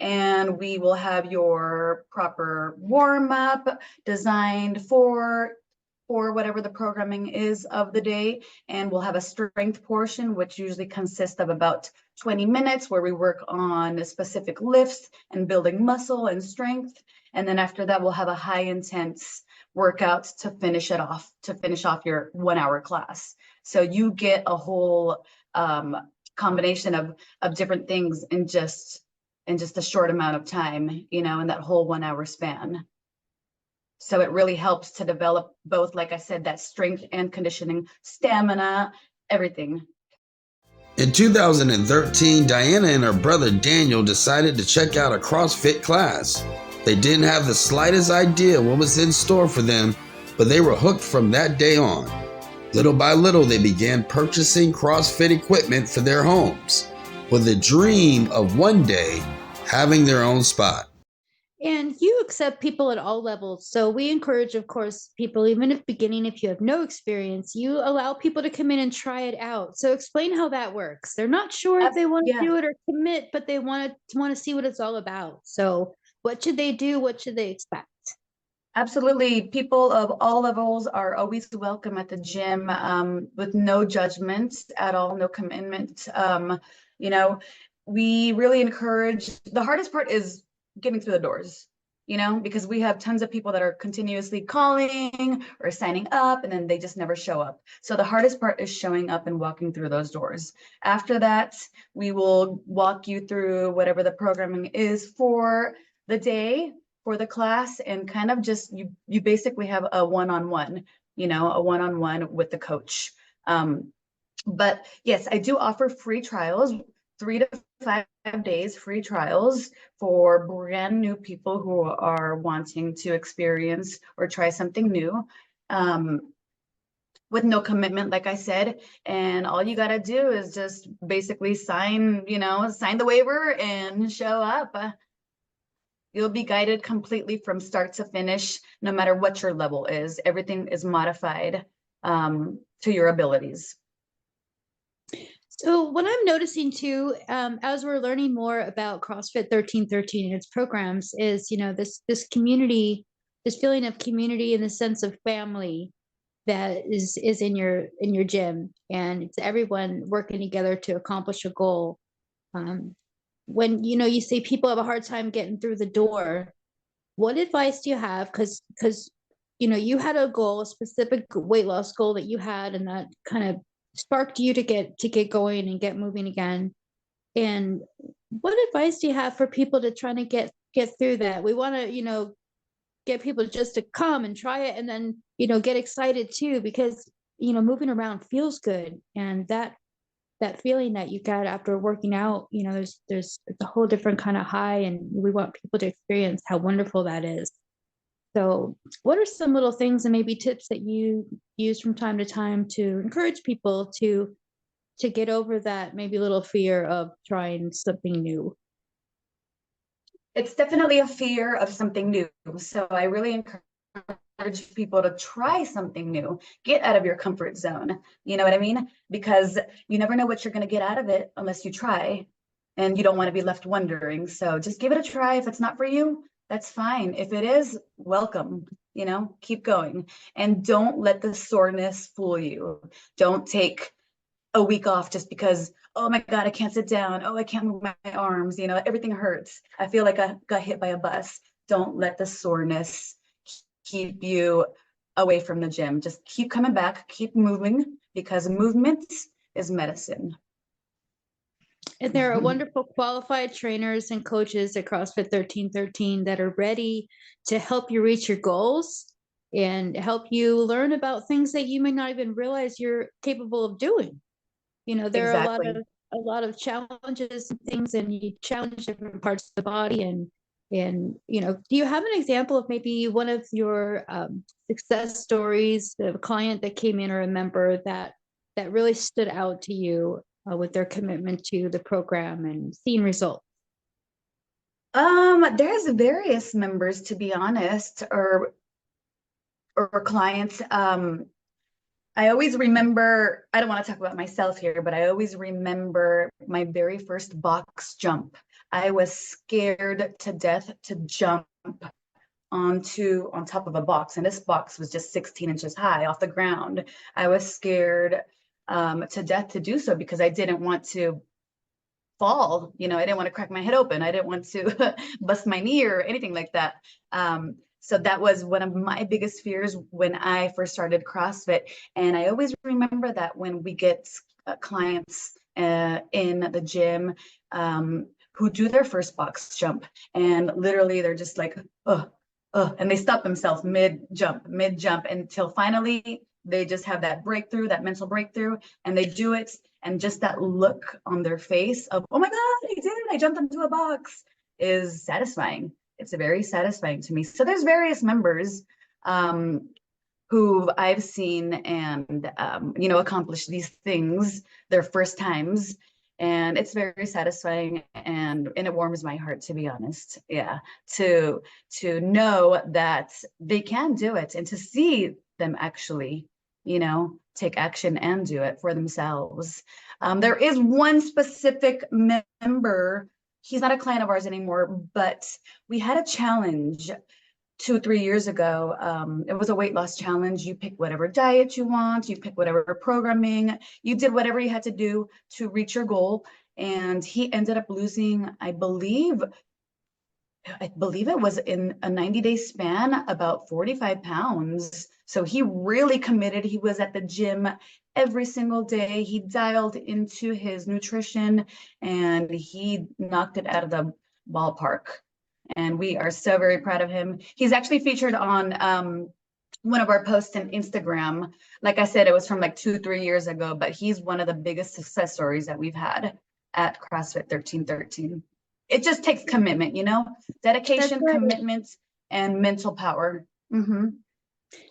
and we will have your proper warm-up designed for whatever the programming is of the day. And we'll have a strength portion, which usually consists of about 20 minutes, where we work on specific lifts and building muscle and strength. And then after that, we'll have a high intense workout to finish off your 1 hour class. So you get a whole combination of different things in just a short amount of time, in that whole 1 hour span. So it really helps to develop both, like I said, that strength and conditioning, stamina, everything. In 2013, Diana and her brother Daniel decided to check out a CrossFit class. They didn't have the slightest idea what was in store for them, but they were hooked from that day on. Little by little, they began purchasing CrossFit equipment for their homes, with the dream of one day having their own spot. And you accept people at all levels. So we encourage, of course, people, even if you have no experience, you allow people to come in and try it out. So explain how that works. They're not sure if they want to do it or commit, but they want to see what it's all about. So what should they do? What should they expect? Absolutely. People of all levels are always welcome at the gym, with no judgment at all, no commitment. We really encourage, the hardest part is getting through the doors, because we have tons of people that are continuously calling or signing up, and then they just never show up. So the hardest part is showing up and walking through those doors. After that, we will walk you through whatever the programming is for the day, for the class, and kind of just, you basically have a one-on-one, with the coach. But yes, I do offer free trials, 3 to 5 days free trials for brand new people who are wanting to experience or try something new, with no commitment, like I said. And all you got to do is just basically sign the waiver and show up. You'll be guided completely from start to finish, no matter what your level is. Everything is modified to your abilities. So what I'm noticing too, as we're learning more about CrossFit 1313 and its programs, is this community, this feeling of community and the sense of family that is in your gym, and it's everyone working together to accomplish a goal. When you see people have a hard time getting through the door, what advice do you have? Because you had a goal, a specific weight loss goal that you had, and that kind of sparked you to get going and get moving again. And what advice do you have for people to try to get through that? We want to get people just to come and try it, and then get excited too, because moving around feels good, and that feeling that you got after working out, there's it's a whole different kind of high, and we want people to experience how wonderful that is. So what are some little things and maybe tips that you use from time to time to encourage people to get over that maybe little fear of trying something new? It's definitely a fear of something new. So I really encourage people to try something new, get out of your comfort zone. You know what I mean? Because you never know what you're going to get out of it unless you try, and you don't want to be left wondering. So just give it a try. If it's not for you, that's fine. If it is, welcome, keep going. And don't let the soreness fool you. Don't take a week off just because, oh my God, I can't sit down. Oh, I can't move my arms. Everything hurts. I feel like I got hit by a bus. Don't let the soreness keep you away from the gym. Just keep coming back, keep moving, because movement is medicine. And there are wonderful qualified trainers and coaches at CrossFit 1313 that are ready to help you reach your goals and help you learn about things that you may not even realize you're capable of doing. There Exactly. are a lot of challenges and things, and you challenge different parts of the body. And do you have an example of maybe one of your success stories, a client that came in or a member that really stood out to you with their commitment to the program and seeing results? There's various members, to be honest, or clients. I always remember, I don't want to talk about myself here, but I always remember my very first box jump. I was scared to death to jump on top of a box, and this box was just 16 inches high off the ground. I was scared to death to do so because I didn't want to fall. I didn't want to crack my head open. I didn't want to bust my knee or anything like that. So that was one of my biggest fears when I first started CrossFit. And I always remember that when we get clients in the gym who do their first box jump, and literally they're just like, and they stop themselves mid jump, until finally they just have that breakthrough, that mental breakthrough, and they do it. And just that look on their face of, oh my God, I did it, I jumped into a box, is satisfying. It's very satisfying to me. So there's various members who I've seen and, accomplish these things their first times. And it's very satisfying, and it warms my heart, to be honest. Yeah, to know that they can do it, and to see them actually, take action and do it for themselves. There is one specific member. He's not a client of ours anymore, but we had a challenge 2-3 years ago. It was a weight loss challenge. You pick whatever diet you want, you pick whatever programming, you did whatever you had to do to reach your goal. And he ended up losing, I believe it was in a 90-day span, about 45 pounds. So he really committed. He was at the gym every single day. He dialed into his nutrition, and he knocked it out of the ballpark. And we are so very proud of him. He's actually featured on one of our posts on Instagram. Like I said, it was from like 2-3 years ago, but he's one of the biggest success stories that we've had at CrossFit 1313. It just takes commitment, dedication, right. commitment, and mental power. Mm-hmm.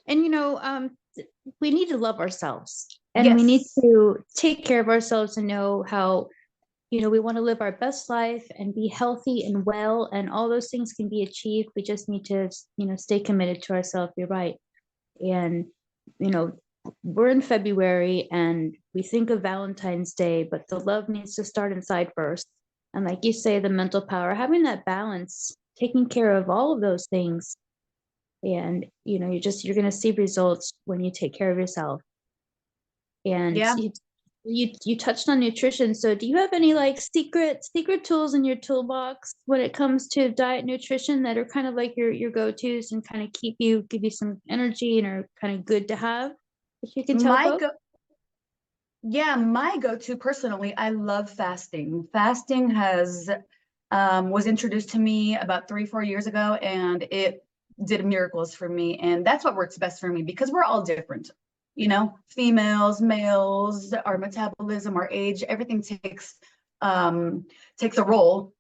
And we need to love ourselves, and Yes. we need to take care of ourselves and know how, we want to live our best life and be healthy and well, and all those things can be achieved. We just need to, stay committed to ourselves. You're right. And, we're in February and we think of Valentine's Day, but the love needs to start inside first. And like you say, the mental power, having that balance, taking care of all of those things. And, you're going to see results when you take care of yourself. And yeah. You touched on nutrition. So do you have any like secret tools in your toolbox when it comes to diet nutrition that are kind of like your go-tos and kind of give you some energy and are kind of good to have that you can tell folks? My go-to personally, I love fasting. Fasting was introduced to me about 3-4 years ago, and it did miracles for me. And that's what works best for me, because we're all different. Females, males, our metabolism, our age, everything takes a role,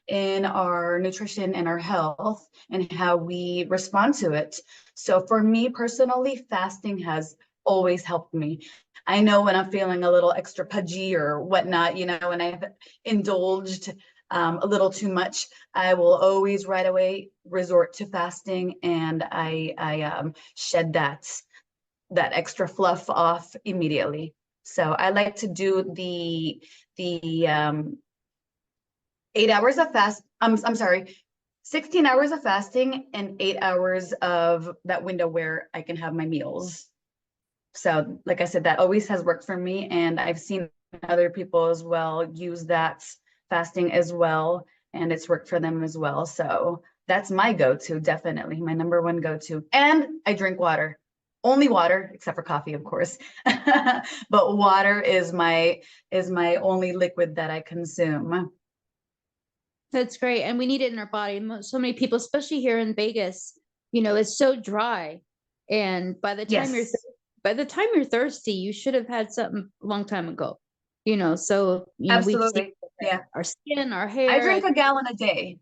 in our nutrition and our health and how we respond to it. So for me personally, fasting has always helped me. I know when I'm feeling a little extra pudgy or whatnot, when I've indulged a little too much, I will always right away resort to fasting, and I shed that extra fluff off immediately. So I like to do the 8 hours of fast. I'm sorry, 16 hours of fasting and 8 hours of that window where I can have my meals. So like I said, that always has worked for me, and I've seen other people as well use that fasting as well, and it's worked for them as well. So that's my go-to, definitely my number one go-to. And I drink water. Only water, except for coffee, of course. But water is my only liquid that I consume. That's great. And we need it in our body. So many people, especially here in Vegas, it's so dry. And by the time you're thirsty, you should have had something a long time ago. So Absolutely. Our skin, our hair. I drink a gallon a day.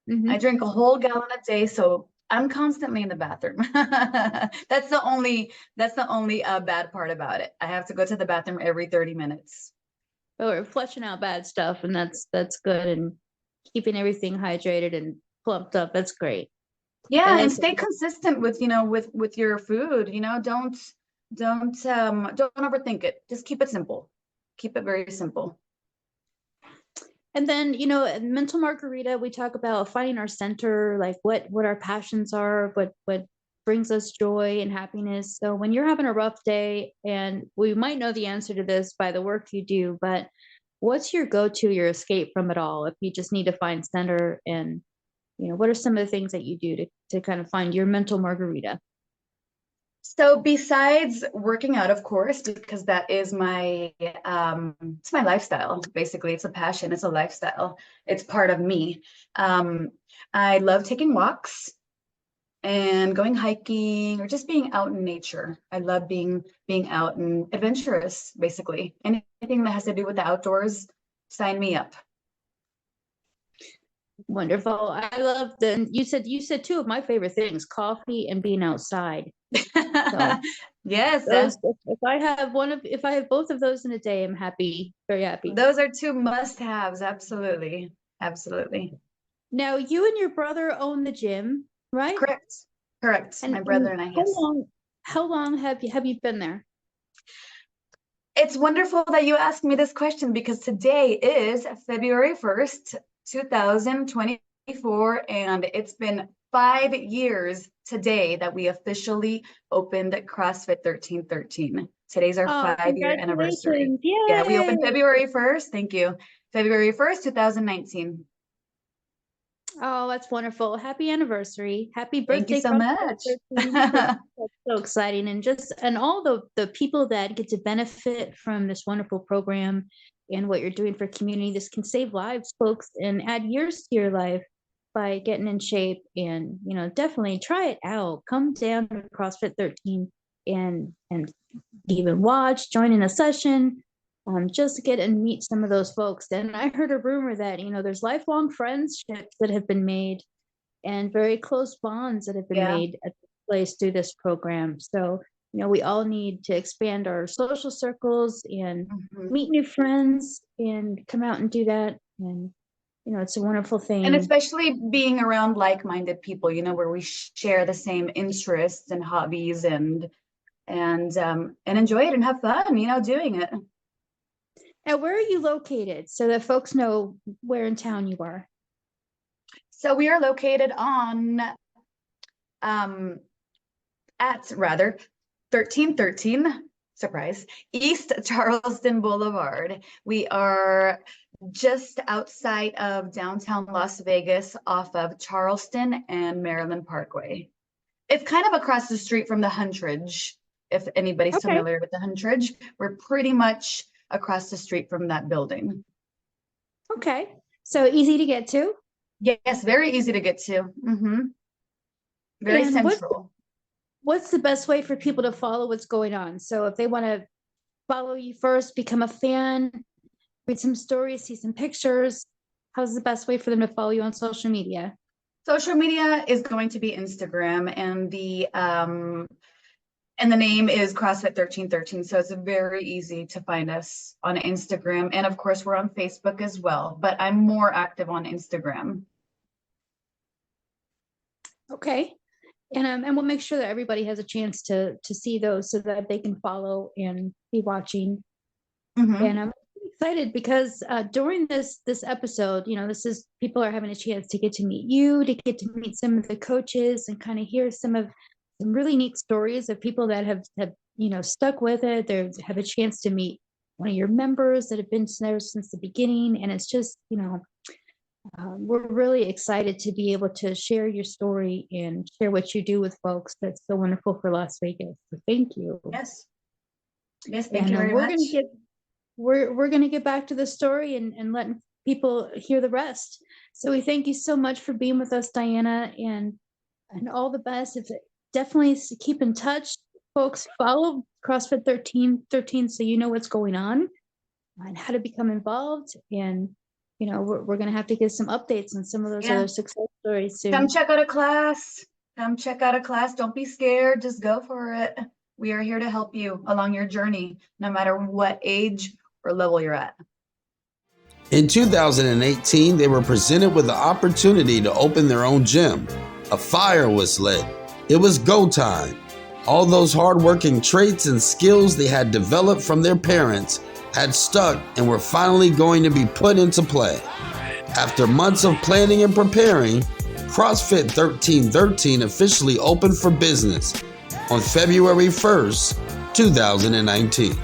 Mm-hmm. I drink a whole gallon a day, so I'm constantly in the bathroom. That's the only bad part about it. I have to go to the bathroom every 30 minutes. Oh, we're flushing out bad stuff, and that's good, and keeping everything hydrated and plumped up. That's great. Yeah, and stay consistent with with your food. Don't overthink it. Just keep it simple. Keep it very simple. And then, at Mental Margarita, we talk about finding our center, like what our passions are, what brings us joy and happiness. So when you're having a rough day, and we might know the answer to this by the work you do, but what's your go-to, your escape from it all? If you just need to find center, and what are some of the things that you do to kind of find your mental margarita? So besides working out, of course, because that is it's my lifestyle. Basically, it's a passion. It's a lifestyle. It's part of me. I love taking walks and going hiking, or just being out in nature. I love being out and adventurous, basically. Anything that has to do with the outdoors, sign me up. Wonderful. I love you said two of my favorite things, coffee and being outside. So yes. If I have both of those in a day, I'm happy, very happy. Those are two must-haves. Absolutely. Absolutely. Now, you and your brother own the gym, right? Correct. My brother and I, yes. How long have you been there? It's wonderful that you asked me this question, because today is February 1st, 2024, and it's been 5 years today that we officially opened CrossFit 1313. Today's our 5-year anniversary. Yay! Yeah, we opened February 1st. Thank you. February 1st, 2019. Oh, that's wonderful. Happy anniversary. Happy birthday. Thank you so much. That's so exciting. And all the people that get to benefit from this wonderful program and what you're doing for community. This can save lives, folks, and add years to your life by getting in shape. And, definitely try it out. Come down to CrossFit 13 and even watch, join in a session. Just to get and meet some of those folks. And I heard a rumor that, there's lifelong friendships that have been made and very close bonds that have been made at the place through this program. So, we all need to expand our social circles and meet new friends and come out and do that. And, it's a wonderful thing. And especially being around like-minded people, where we share the same interests and hobbies and enjoy it and have fun, doing it. Now, where are you located so that folks know where in town you are? So we are located on, 1313, surprise, East Charleston Boulevard. We are just outside of downtown Las Vegas, off of Charleston and Maryland Parkway. It's kind of across the street from the Huntridge. If anybody's familiar with the Huntridge, we're pretty much across the street from that building. Okay. So easy to get to? Yes, very easy to get to. Very central. What's the best way for people to follow what's going on? So if they want to follow you first, become a fan, read some stories, see some pictures, how's the best way for them to follow you on social media? Social media is going to be Instagram, and the name is CrossFit 1313. So it's very easy to find us on Instagram. And of course, we're on Facebook as well, but I'm more active on Instagram. Okay. And we'll make sure that everybody has a chance to see those so that they can follow and be watching. And I'm excited because during this episode, people are having a chance to get to meet you, to get to meet some of the coaches and kind of hear some really neat stories of people that have stuck with it. They have a chance to meet one of your members that have been there since the beginning. And it's just, we're really excited to be able to share your story and share what you do with folks. That's so wonderful for Las Vegas. So thank you. Yes, thank you very much. We're going to get back to the story and letting people hear the rest. So we thank you so much for being with us, Diana, and all the best. Definitely keep in touch, folks. Follow CrossFit 1313 so you know what's going on and how to become involved. And we're going to have to get some updates on some of those other success stories soon. Come check out a class. Don't be scared. Just go for it. We are here to help you along your journey, no matter what age or level you're at. In 2018, they were presented with the opportunity to open their own gym. A fire was lit. It was go time. All those hardworking traits and skills they had developed from their parents had stuck and were finally going to be put into play. After months of planning and preparing, CrossFit 1313 officially opened for business on February 1st, 2019.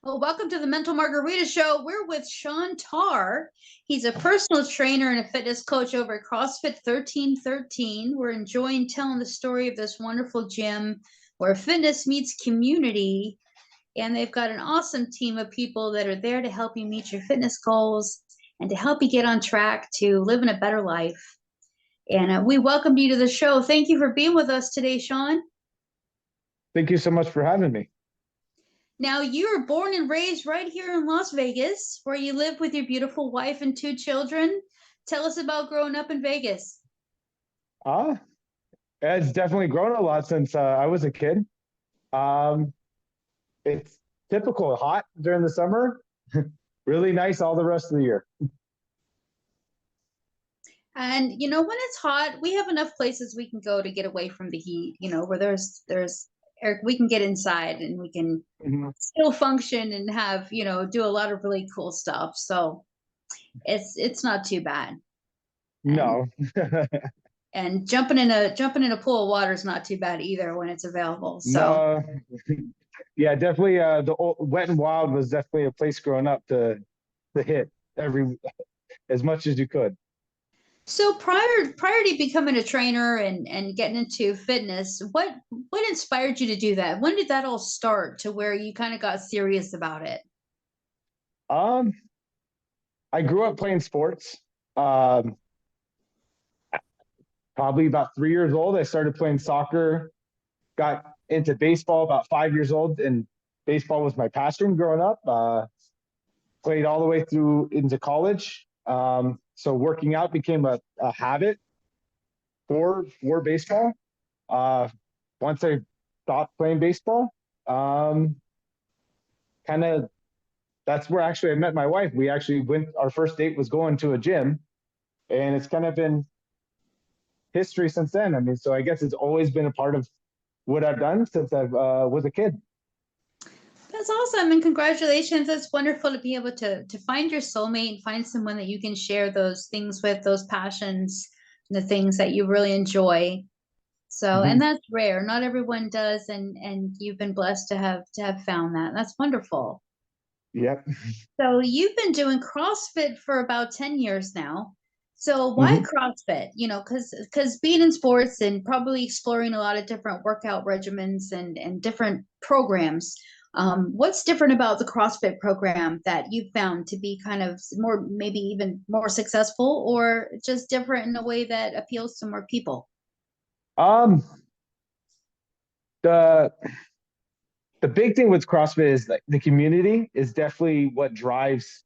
Well, welcome to the Mental Margarita Show. We're with Sean Tarr. He's a personal trainer and a fitness coach over at CrossFit 1313. We're enjoying telling the story of this wonderful gym where fitness meets community. And they've got an awesome team of people that are there to help you meet your fitness goals and to help you get on track to living a better life. And we welcome you to the show. Thank you for being with us today, Sean. Thank you so much for having me. Now, you were born and raised right here in Las Vegas, where you live with your beautiful wife and 2 children. Tell us about growing up in Vegas. It's definitely grown a lot since I was a kid. It's typical hot during the summer, really nice all the rest of the year. And when it's hot, we have enough places we can go to get away from the heat, where there's we can get inside and we can still function and have, do a lot of really cool stuff. So it's not too bad. No. And jumping in a pool of water is not too bad either when it's available. So No. Yeah, definitely. The Wet and Wild was definitely a place growing up to hit as much as you could. So prior to becoming a trainer and getting into fitness, what inspired you to do that? When did that all start to where you kind of got serious about it? I grew up playing sports. Probably about 3 years old, I started playing soccer, got into baseball about 5 years old, and baseball was my passion growing up. Played all the way through into college. So working out became a habit for baseball. Once I stopped playing baseball, kind of that's where actually I met my wife. We actually our first date was going to a gym, and it's kind of been history since then. I mean, so I guess it's always been a part of what I've done since I was a kid. That's awesome, and congratulations. That's wonderful to be able to find your soulmate and find someone that you can share those things with, those passions, and the things that you really enjoy. So, and that's rare. Not everyone does, and you've been blessed to have found that. That's wonderful. Yep. So you've been doing CrossFit for about 10 years now. So why CrossFit? Because being in sports and probably exploring a lot of different workout regimens and different programs. What's different about the CrossFit program that you found to be kind of more, maybe even more successful, or just different in a way that appeals to more people? The big thing with CrossFit is like the community is definitely what drives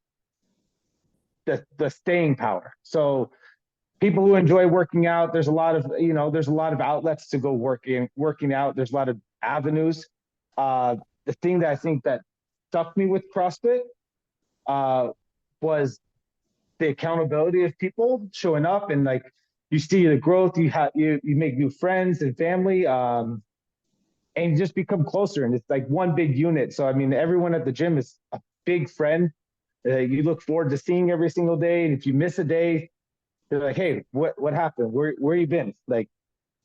the staying power. So people who enjoy working out, there's a lot of outlets to go working out. There's a lot of avenues. The thing that I think that stuck me with CrossFit was the accountability of people showing up, and like you see the growth. You make new friends and family, and you just become closer. And it's like one big unit. So I mean, everyone at the gym is a big friend. You look forward to seeing every single day, and if you miss a day, they're like, "Hey, what happened? Where you been? Like,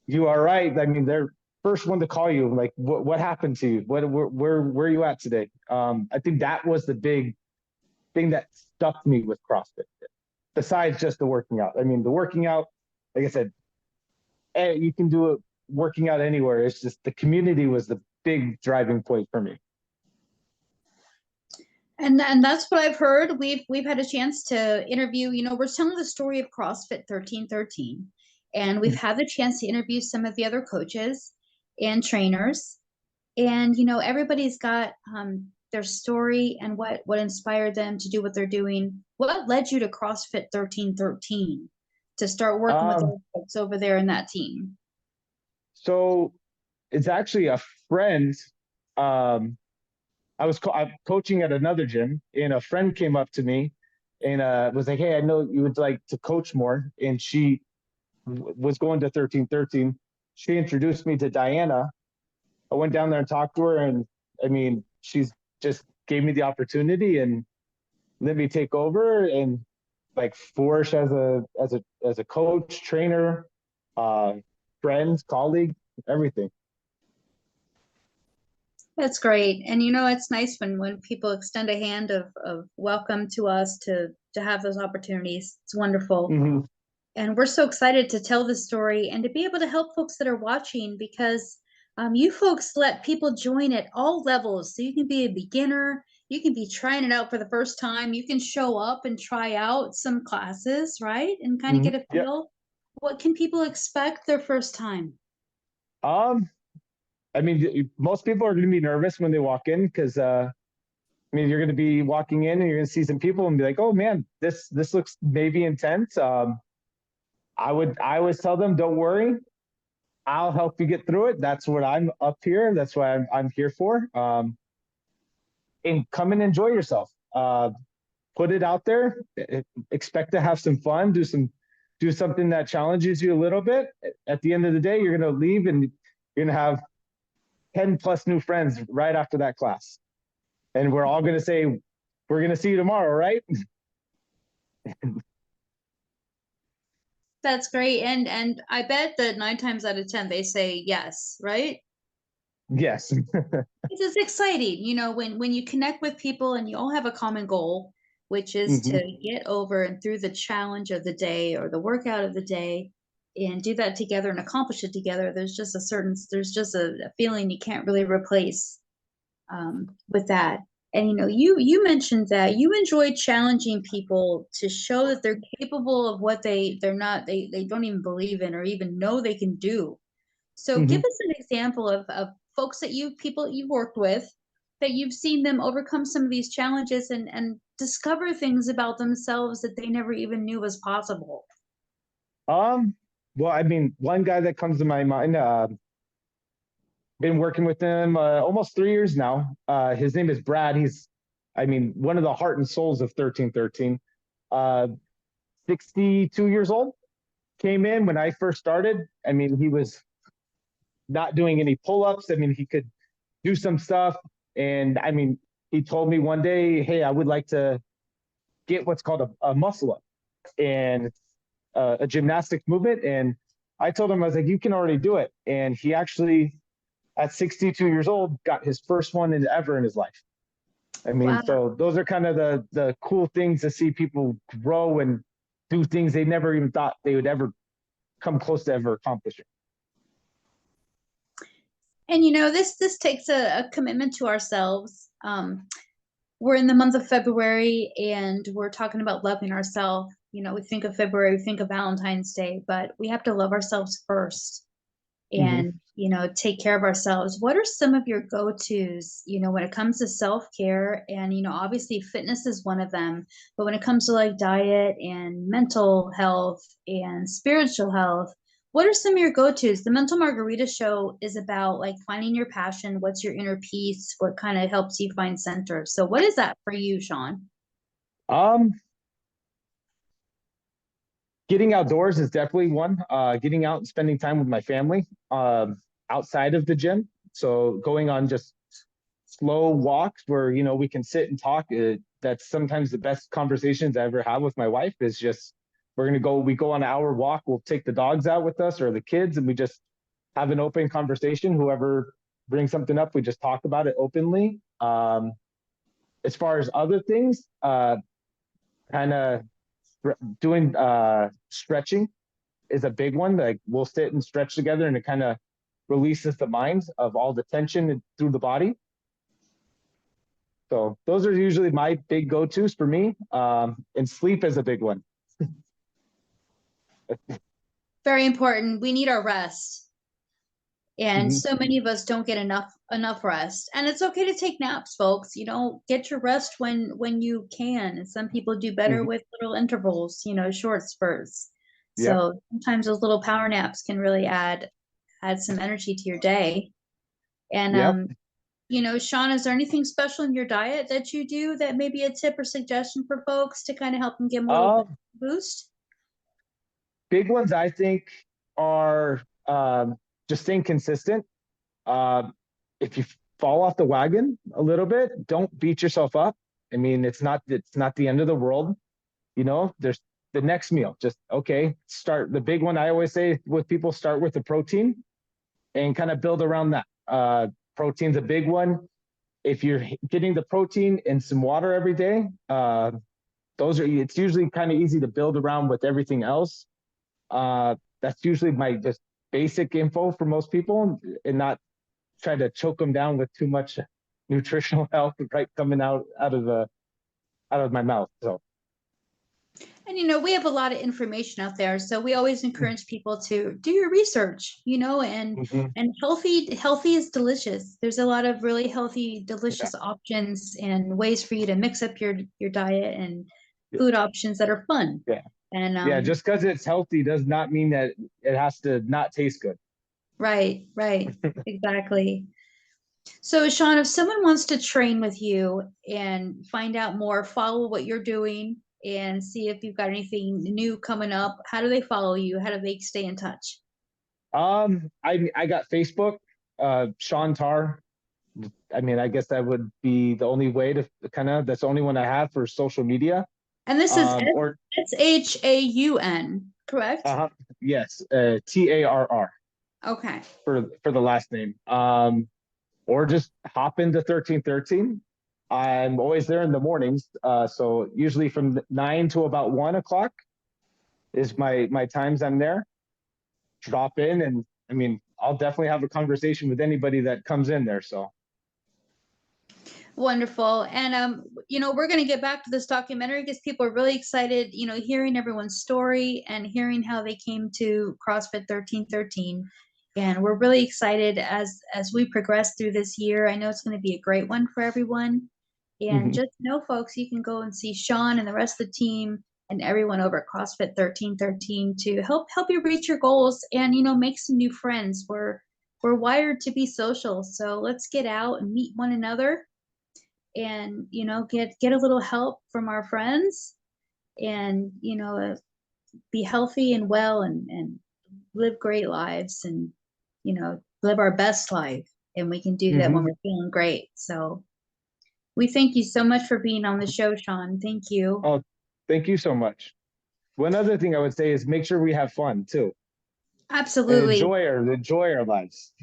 you all right?" I mean, they're first one to call you, like, what happened to you? Where are you at today? I think that was the big thing that stuck me with CrossFit, besides just the working out. I mean, the working out, like I said, you can do it working out anywhere. It's just the community was the big driving point for me. And that's what I've heard. We've had a chance to interview, we're telling the story of CrossFit 1313, and we've had the chance to interview some of the other coaches and trainers, and everybody's got their story and what inspired them to do what they're doing. What led you to CrossFit 1313 to start working with those folks over there in that team? So it's actually a friend. I'm coaching at another gym, and a friend came up to me and was like, "Hey, I know you would like to coach more." And she was going to 1313. She introduced me to Diana. I went down there and talked to her, and I mean, she's just gave me the opportunity and let me take over, and like flourish as a coach, trainer, uh, friend, colleague, everything. That's great. And it's nice when people extend a hand of welcome to us to have those opportunities. It's wonderful. Mm-hmm. And we're so excited to tell this story and to be able to help folks that are watching, because you folks let people join at all levels. So you can be a beginner, you can be trying it out for the first time, you can show up and try out some classes, right? And kind of Mm-hmm. get a Yep. feel. What can people expect their first time? I mean, most people are going to be nervous when they walk in because, I mean, you're going to be walking in and you're going to see some people and be like, "Oh man, this looks maybe intense." I always tell them, "Don't worry, I'll help you get through it." That's what I'm up here. That's what I'm here for. And come and enjoy yourself. Put it out there. Expect to have some fun. Do something that challenges you a little bit. At the end of the day, you're going to leave and you're going to have 10 plus new friends right after that class. And we're all going to say, "We're going to see you tomorrow," right? That's great. And I bet that 9 times out of 10 they say yes, right? Yes. It's exciting, when you connect with people and you all have a common goal, which is Mm-hmm. to get over and through the challenge of the day or the workout of the day and do that together and accomplish it together. There's just a feeling you can't really replace with that. And you mentioned that you enjoy challenging people to show that they're capable of what they don't even believe in or even know they can do. So Mm-hmm. give us an example of folks people you've worked with, that you've seen them overcome some of these challenges and discover things about themselves that they never even knew was possible. Well, I mean, one guy that comes to my mind, been working with him almost 3 years now. His name is Brad. He's, I mean, one of the heart and souls of 1313. 62 years old. Came in when I first started. I mean, he was not doing any pull-ups. I mean, he could do some stuff. And I mean, he told me one day, "Hey, I would like to get what's called a muscle up." And a gymnastics movement. And I told him, I was like, "You can already do it." And he actually, at 62 years old, got his first one ever in his life. I mean, Wow. so those are kind of the cool things to see people grow and do things they never even thought they would ever come close to ever accomplishing. And this takes a commitment to ourselves. We're in the month of February and we're talking about loving ourselves. We think of February, we think of Valentine's Day, but we have to love ourselves first and, take care of ourselves. What are some of your go-tos, when it comes to self-care? And, obviously fitness is one of them, but when it comes to like diet and mental health and spiritual health, what are some of your go-tos? The Mental Margarita Show is about like finding your passion. What's your inner peace? What kind of helps you find center? So what is that for you, Sean? Getting outdoors is definitely one. Getting out and spending time with my family outside of the gym. So going on just slow walks where we can sit and talk. That's sometimes the best conversations I ever have with my wife. Is just we go on an hour walk. We'll take the dogs out with us or the kids, and we just have an open conversation. Whoever brings something up, we just talk about it openly. As far as other things, kind of doing stretching is a big one. Like we'll sit and stretch together, and it kind of releases the mind of all the tension through the body. So those are usually my big go-tos for me. And sleep is a big one. Very important. We need our rest. And Mhm. so many of us don't get enough rest. And it's okay to take naps, folks. Get your rest when you can. And some people do better Mhm. with little intervals, short spurts. Yep. So sometimes those little power naps can really add some energy to your day. And Yep. Sean, is there anything special in your diet that you do that may be a tip or suggestion for folks to kind of help them give them a little boost? Big ones I think are just staying consistent. If you fall off the wagon a little bit. Don't beat yourself up. I mean, it's not the end of the world. There's the next meal. Just okay, start the big one. I always say with people, start with the protein and kind of build around that. Protein's a big one. If you're getting the protein and some water every day, it's usually kind of easy to build around with everything else. That's usually my just basic info for most people, and not try to choke them down with too much nutritional help right coming out of my mouth. So. And we have a lot of information out there, so we always encourage people to do your research, and healthy is delicious. There's a lot of really healthy, delicious options and ways for you to mix up your diet and food options that are fun. Yeah. And just because it's healthy does not mean that it has to not taste good. Right, exactly. So Sean, if someone wants to train with you and find out more, follow what you're doing and see if you've got anything new coming up, how do they follow you? How do they stay in touch? I got Facebook, Sean Tar. I mean, I guess that would be the only way to that's the only one I have for social media. And this is SHAUN, correct? Yes, TARR. Okay. For the last name. Or just hop into 1313. I'm always there in the mornings. So usually from 9 to about 1 o'clock is my times I'm there. Drop in, and I mean, I'll definitely have a conversation with anybody that comes in there. So. Wonderful. And, we're going to get back to this documentary because people are really excited, hearing everyone's story and hearing how they came to CrossFit 1313. And we're really excited as we progress through this year. I know it's going to be a great one for everyone. And just know, folks, you can go and see Sean and the rest of the team and everyone over at CrossFit 1313 to help you reach your goals and, make some new friends. We're wired to be social. So let's get out and meet one another and, get a little help from our friends and, be healthy and well and live great lives and, live our best life. And we can do that when we're feeling great. So we thank you so much for being on the show, Sean. Thank you. Oh, thank you so much. One other thing I would say is make sure we have fun too. Absolutely. And enjoy our lives.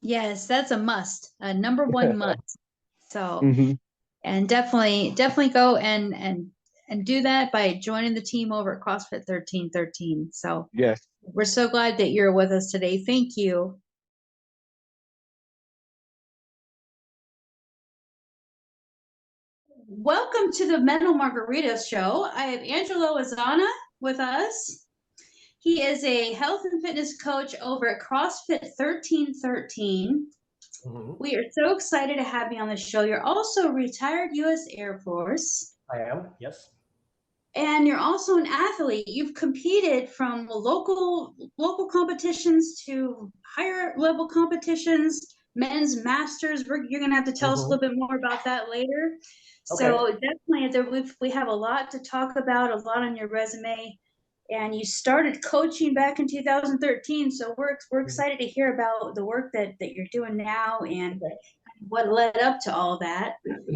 Yes, that's a must, a number one must. So, and definitely go and do that by joining the team over at CrossFit 1313. So yes, we're so glad that you're with us today. Thank you. Welcome to the Mental Margarita Show. I have Angelo Azana with us. He is a health and fitness coach over at CrossFit 1313. We are so excited to have you on the show. You're also a retired U.S. Air Force. I am, yes. And you're also an athlete. You've competed from local competitions to higher level competitions, men's masters. You're going to have to tell us a little bit more about that later. Okay. So definitely we have a lot to talk about, a lot on your resume. And you started coaching back in 2013. So we're excited to hear about the work that you're doing now and what led up to all that.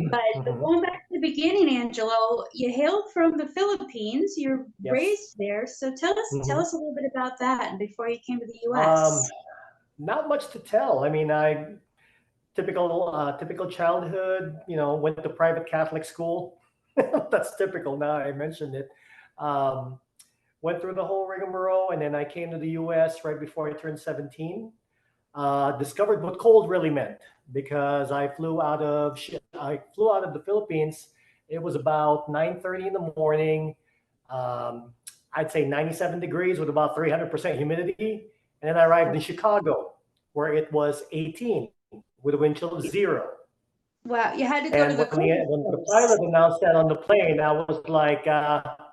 But going back to the beginning, Angelo, you hail from the Philippines. You're raised there. So tell us a little bit about that and before you came to the U.S. Not much to tell. I mean, typical childhood, went to private Catholic school. That's typical now I mentioned it. Went through the whole rigmarole, and then I came to the U.S. right before I turned 17. Discovered what cold really meant because I flew out of the Philippines. It was about 9:30 in the morning. I'd say 97 degrees with about 300% humidity. And then I arrived in Chicago, where it was 18 with a wind chill of 0. Wow, you had to go to the when the pilot announced that on the plane, I was like,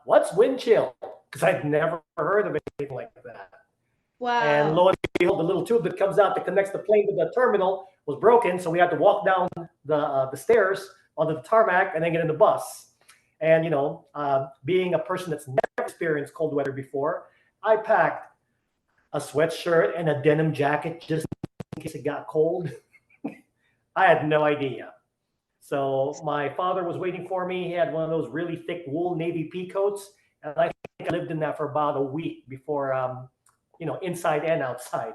what's wind chill? Because I'd never heard of anything like that. Wow. And lo and behold, the little tube that comes out that connects the plane to the terminal was broken. So we had to walk down the stairs onto the tarmac and then get in the bus. And, being a person that's never experienced cold weather before, I packed a sweatshirt and a denim jacket just in case it got cold. I had no idea. So my father was waiting for me. He had one of those really thick wool navy pea coats, and I think I lived in that for about a week before, inside and outside.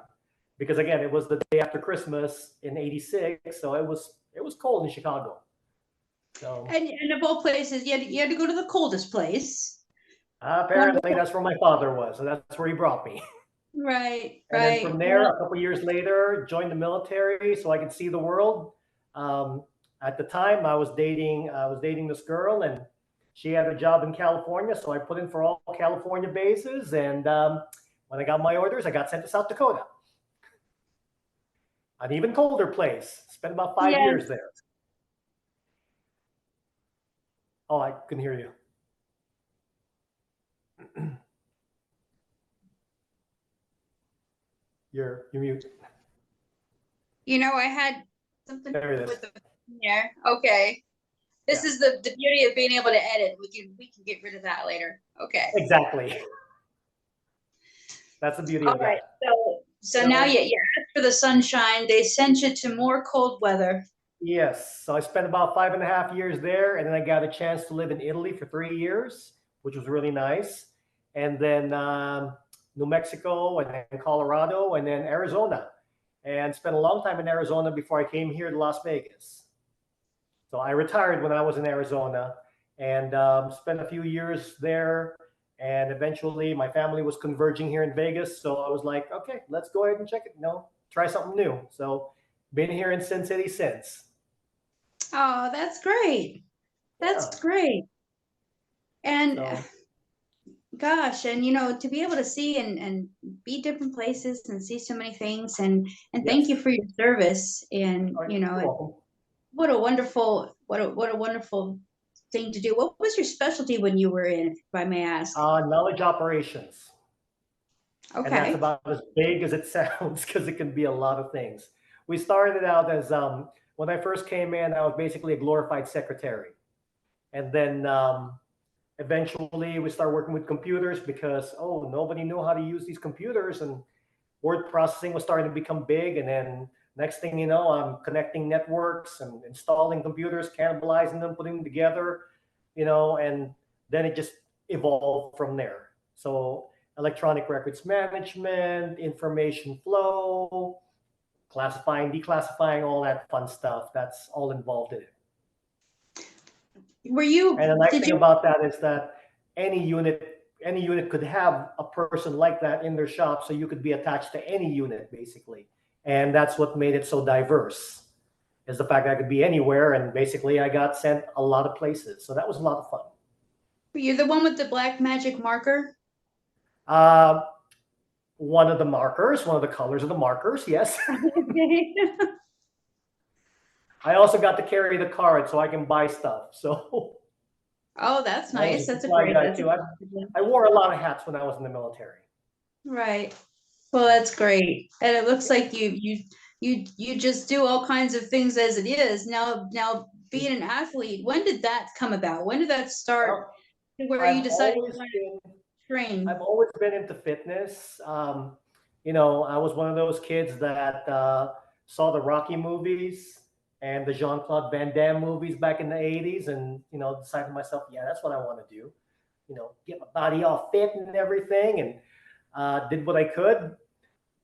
Because again, it was the day after Christmas in '86, so it was cold in Chicago. So And of all places, you had to go to the coldest place. apparently, that's where my father was, and that's where he brought me. Right, And right. then from there, a couple years later, joined the military so I could see the world. At the time, I was dating this girl, and she had a job in California, so I put in for all California bases. And when I got my orders, I got sent to South Dakota, an even colder place. Spent about 5 years there. Oh, I couldn't hear you. You're mute. I had something There it is. with the here. Okay. This is the beauty of being able to edit. We can get rid of that later. Okay. Exactly. That's the beauty All of right. that. So now you asked for the sunshine. They sent you to more cold weather. Yes. So I spent about 5.5 years there, and then I got a chance to live in Italy for 3 years, which was really nice. And then New Mexico, and then Colorado, and then Arizona. And spent a long time in Arizona before I came here to Las Vegas. So I retired when I was in Arizona, and spent a few years there. And eventually my family was converging here in Vegas. So I was like, okay, let's go ahead and check it. Try something new. So been here in Sin City since. Oh, that's great. That's great. And gosh, and to be able to see and be different places and see so many things, and thank you for your service. And what a wonderful thing to do. What was your specialty when you were in, if I may ask? Knowledge operations. Okay. And that's about as big as it sounds, because it can be a lot of things. We started out as, when I first came in, I was basically a glorified secretary. And then eventually we started working with computers because, nobody knew how to use these computers, and word processing was starting to become big. And then next thing you know, I'm connecting networks and installing computers, cannibalizing them, putting them together, and then it just evolved from there. So electronic records management, information flow, classifying, declassifying, all that fun stuff. That's all involved in it. And the nice thing about that is that any unit could have a person like that in their shop, so you could be attached to any unit basically. And that's what made it so diverse, is the fact that I could be anywhere, and basically I got sent a lot of places. So that was a lot of fun. You're the one with the black magic marker? One of the colors of the markers, yes. I also got to carry the card so I can buy stuff. So that's nice. That's a great guy too. I wore a lot of hats when I was in the military. Right. Well, that's great. And it looks like you just do all kinds of things as it is. Now being an athlete, when did that come about? When did that start? Where you decided to train? I've always been into fitness. I was one of those kids that saw the Rocky movies and the Jean-Claude Van Damme movies back in the 80s, and decided to myself, that's what I want to do. Get my body all fit and everything, and did what I could.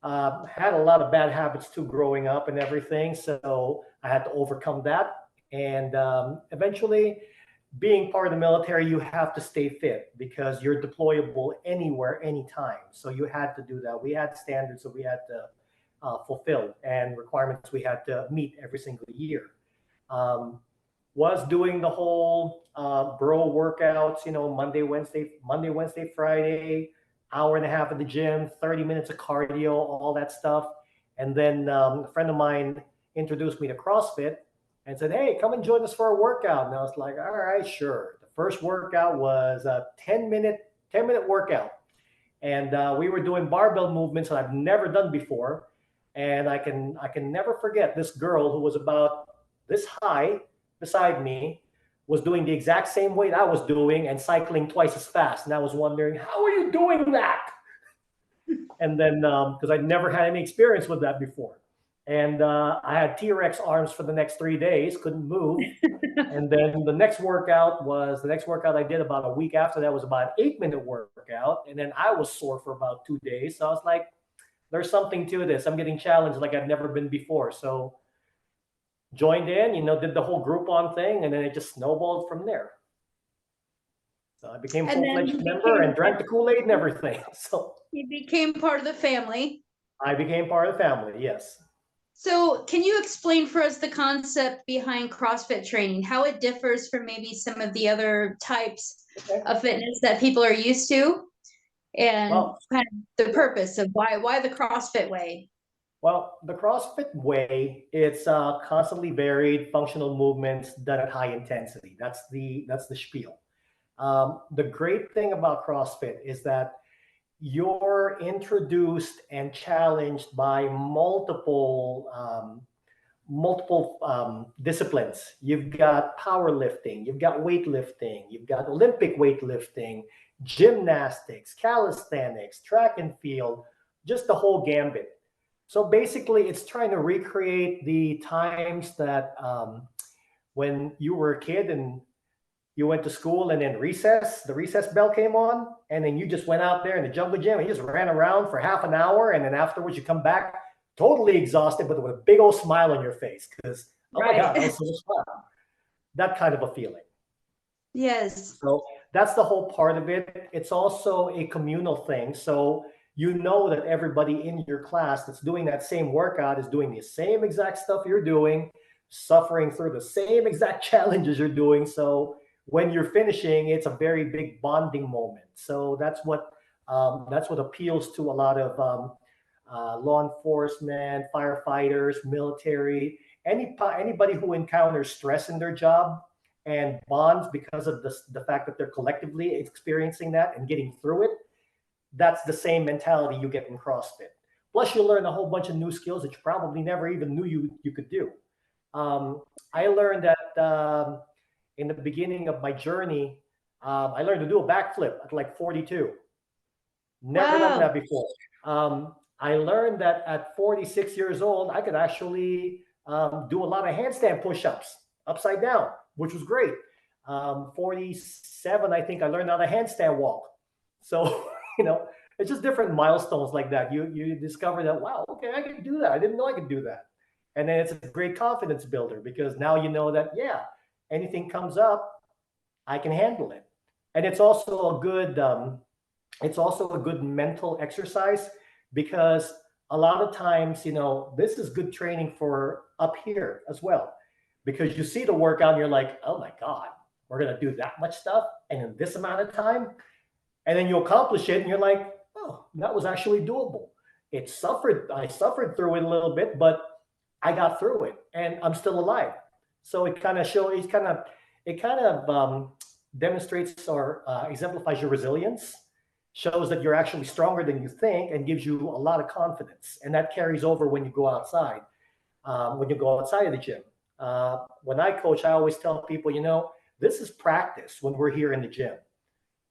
Had a lot of bad habits too growing up and everything, so I had to overcome that. And eventually, being part of the military, you have to stay fit because you're deployable anywhere, anytime. So you had to do that. We had standards that we had to fulfill, and requirements we had to meet every single year. Was doing the whole bro workouts, Monday, Wednesday, Friday, hour and a half at the gym, 30 minutes of cardio, all that stuff. And then a friend of mine introduced me to CrossFit and said, hey, come and join us for a workout. And I was like, all right, sure. The first workout was a 10-minute workout. And we were doing barbell movements that I've never done before. And I can never forget this girl who was about this high beside me was doing the exact same weight I was doing and cycling twice as fast. And I was wondering, how are you doing that? And then, because I'd never had any experience with that before. And I had T-Rex arms for the next 3 days, couldn't move. And then the next workout I did about a week after that was about an 8-minute workout. And then I was sore for about 2 days. So I was like, there's something to this. I'm getting challenged like I've never been before. So joined in, did the whole Groupon thing, and then it just snowballed from there. So I became a full-fledged member and drank the Kool-Aid and everything. So you became part of the family. I became part of the family, yes. So can you explain for us the concept behind CrossFit training, how it differs from maybe some of the other types of fitness that people are used to, and kind of the purpose of why the CrossFit way? Well, the CrossFit way, it's constantly varied functional movements done at high intensity. That's the spiel. The great thing about CrossFit is that you're introduced and challenged by multiple disciplines. You've got powerlifting, you've got weightlifting, you've got Olympic weightlifting, gymnastics, calisthenics, track and field, just the whole gambit. So basically, it's trying to recreate the times that when you were a kid and you went to school, and then the recess bell came on, and then you just went out there in the jungle gym and you just ran around for half an hour, and then afterwards you come back totally exhausted, but with a big old smile on your face because, oh my God, that was so much fun. That kind of a feeling. Yes. So that's the whole part of it. It's also a communal thing. So you know that everybody in your class that's doing that same workout is doing the same exact stuff you're doing, suffering through the same exact challenges you're doing. So when you're finishing, it's a very big bonding moment. So that's what appeals to a lot of law enforcement, firefighters, military, anybody who encounters stress in their job and bonds because of the fact that they're collectively experiencing that and getting through it. That's the same mentality you get in CrossFit. Plus, you learn a whole bunch of new skills that you probably never even knew you could do. I learned that in the beginning of my journey, I learned to do a backflip at like 42. Never done that before. I learned that at 46 years old, I could actually do a lot of handstand push-ups upside down, which was great. 47, I think I learned how to handstand walk. So, it's just different milestones like that. You discover that, wow, okay, I can do that. I didn't know I could do that. And then it's a great confidence builder because now you know that, yeah, anything comes up, I can handle it. And it's also a good mental exercise because a lot of times, this is good training for up here as well, because you see the workout and you're like, oh my God, we're going to do that much stuff and in this amount of time. And then you accomplish it and you're like, oh, that was actually doable. I suffered through it a little bit, but I got through it and I'm still alive. So it kind of demonstrates or exemplifies your resilience, shows that you're actually stronger than you think, and gives you a lot of confidence. And that carries over when you go outside, of the gym. When I coach, I always tell people, this is practice when we're here in the gym.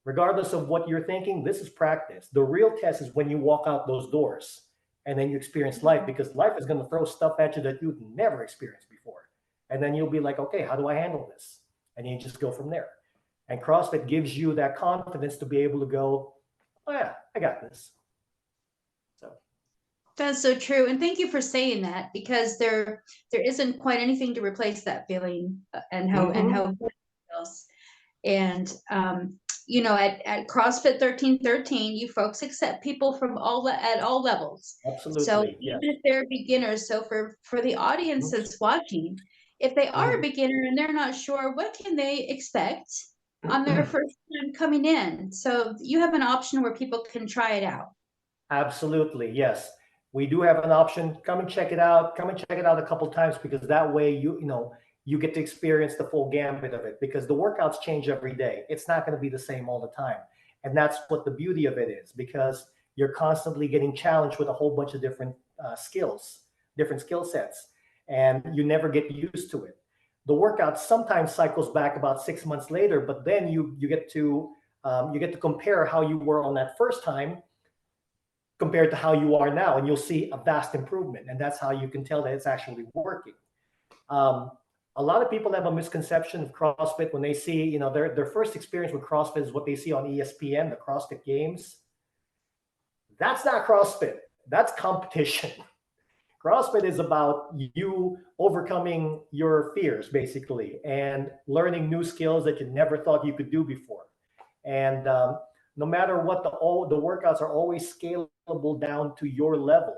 Regardless of what you're thinking, this is practice. The real test is when you walk out those doors and then you experience life, because life is going to throw stuff at you that you've never experienced before. And then you'll be like, okay, how do I handle this? And you just go from there. And CrossFit gives you that confidence to be able to go, oh yeah, I got this. So that's so true. And thank you for saying that, because there isn't quite anything to replace that feeling and how good it feels. And at CrossFit 1313, you folks accept people from at all levels. Absolutely. So even if they're beginners, so for the audience that's watching, if they are a beginner and they're not sure, what can they expect on their first time coming in? So you have an option where people can try it out. Absolutely, yes. We do have an option. Come and check it out. Come and check it out a couple times, because that way you get to experience the full gambit of it, because the workouts change every day. It's not going to be the same all the time. And that's what the beauty of it is, because you're constantly getting challenged with a whole bunch of different skills, different skill sets, and you never get used to it. The workout sometimes cycles back about 6 months later, but then you get to compare how you were on that first time compared to how you are now, and you'll see a vast improvement. And that's how you can tell that it's actually working. A lot of people have a misconception of CrossFit when they see, you know, their first experience with CrossFit is what they see on ESPN, the CrossFit Games. That's not CrossFit. That's competition. CrossFit is about you overcoming your fears, basically, and learning new skills that you never thought you could do before. And no matter what, the workouts are always scalable down to your level.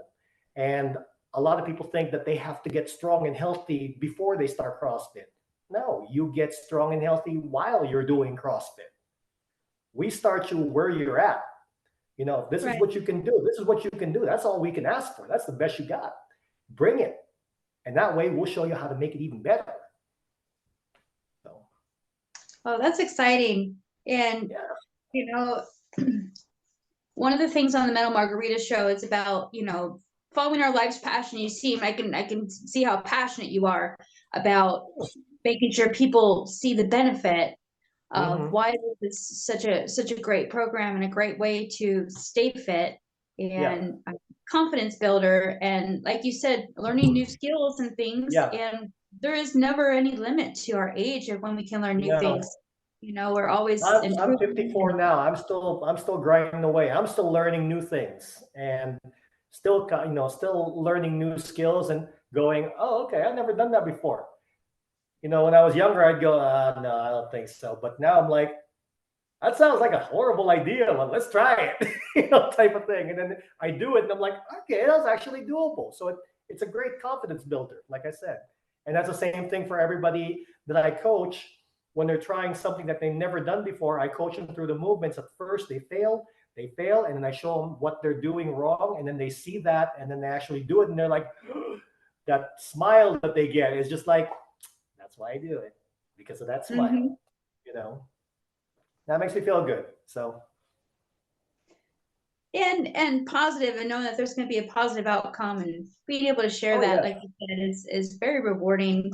And a lot of people think that they have to get strong and healthy before they start CrossFit. No, you get strong and healthy while you're doing CrossFit. We start you where you're at. You know, this is what you can do. This is what you can do. That's all we can ask for. That's the best you got. Bring it. And that way we'll show you how to make it even better. So. Oh, that's exciting. And, you know, one of the things on the Mental Margarita show is about, you know, following our life's passion. You see, I can see how passionate you are about making sure people see the benefit of why this is such a great program and a great way to stay fit and confidence builder. And like you said, learning new skills and things. And there is never any limit to our age of when we can learn new things. You know, we're always. I'm 54 now. I'm still grinding away. I'm still learning new things and still, you know, still learning new skills and going, oh, okay, I've never done that before. You know, when I was younger, I'd go, no, I don't think so. But now I'm like, that sounds like a horrible idea. Well, let's try it, you know, type of thing. And then I do it and I'm like, okay, that's actually doable. So it's a great confidence builder, like I said. And that's the same thing for everybody that I coach. When they're trying something that they've never done before, I coach them through the movements. At first, they fail, and then I show them what they're doing wrong, and then they see that, and then they actually do it, and they're like, that smile that they get is just like, that's why I do it, because of that smile, you know. That makes me feel good. So. And positive, and knowing that there's going to be a positive outcome, and being able to share that, like you said, is very rewarding,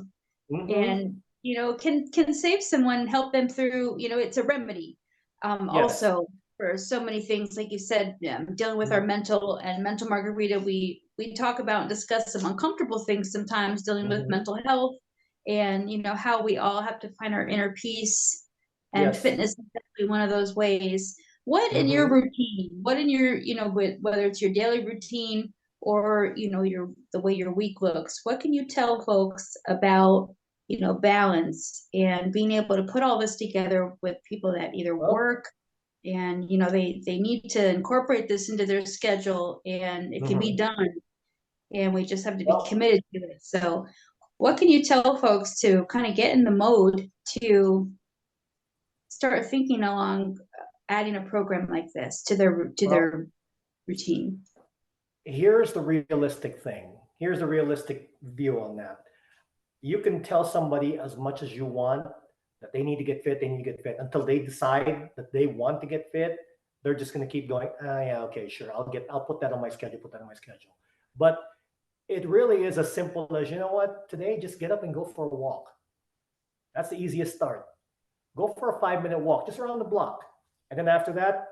and you know, can save someone, help them through. You know, it's a remedy. Also for so many things, like you said, dealing with our mental margarita, we talk about and discuss some uncomfortable things sometimes, dealing with mental health, and you know how we all have to find our inner peace, and fitness is definitely one of those ways. What in your routine, what in your, you know, whether it's your daily routine or, you know, the way your week looks, what can you tell folks about, you know, balance and being able to put all this together with people that either work and, you know, they need to incorporate this into their schedule, and it can be done, and we just have to be committed to it. So what can you tell folks to kind of get in the mode to start thinking along adding a program like this to their routine? Here's the realistic thing. Here's the realistic view on that. You can tell somebody as much as you want that they need to get fit, until they decide that they want to get fit. They're just going to keep going. Yeah, okay, sure. I'll put that on my schedule, But it really is as simple as, you know what, today just get up and go for a walk. That's the easiest start. Go for a 5-minute walk just around the block. And then after that,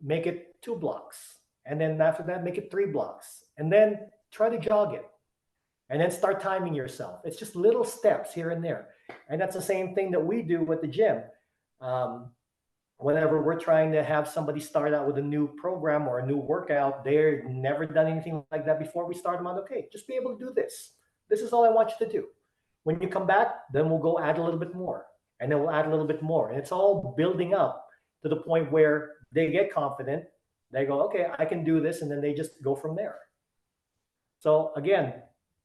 make it 2 blocks. And then after that, make it 3 blocks. And then try to jog it. And then start timing yourself. It's just little steps here and there. And that's the same thing that we do with the gym. Whenever we're trying to have somebody start out with a new program or a new workout, they've never done anything like that before, we start them on, okay, just be able to do this. This is all I want you to do. When you come back, then we'll go add a little bit more. And then we'll add a little bit more. And it's all building up to the point where they get confident. They go, okay, I can do this. And then they just go from there. So again,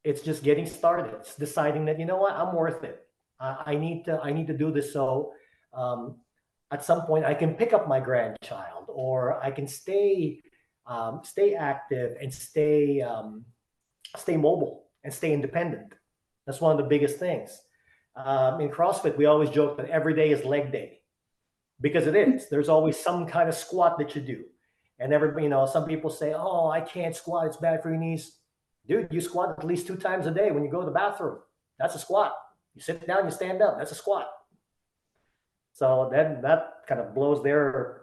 it's just getting started. It's deciding that, you know what, I'm worth it. I need to do this. So at some point I can pick up my grandchild, or I can stay active and stay mobile and stay independent. That's one of the biggest things. In CrossFit, we always joke that every day is leg day, because it is. There's always some kind of squat that you do. And everybody, you know, some people say, oh, I can't squat, it's bad for your knees. Dude, you squat at least 2 times a day when you go to the bathroom. That's a squat. You sit down, you stand up. That's a squat. So then that kind of blows their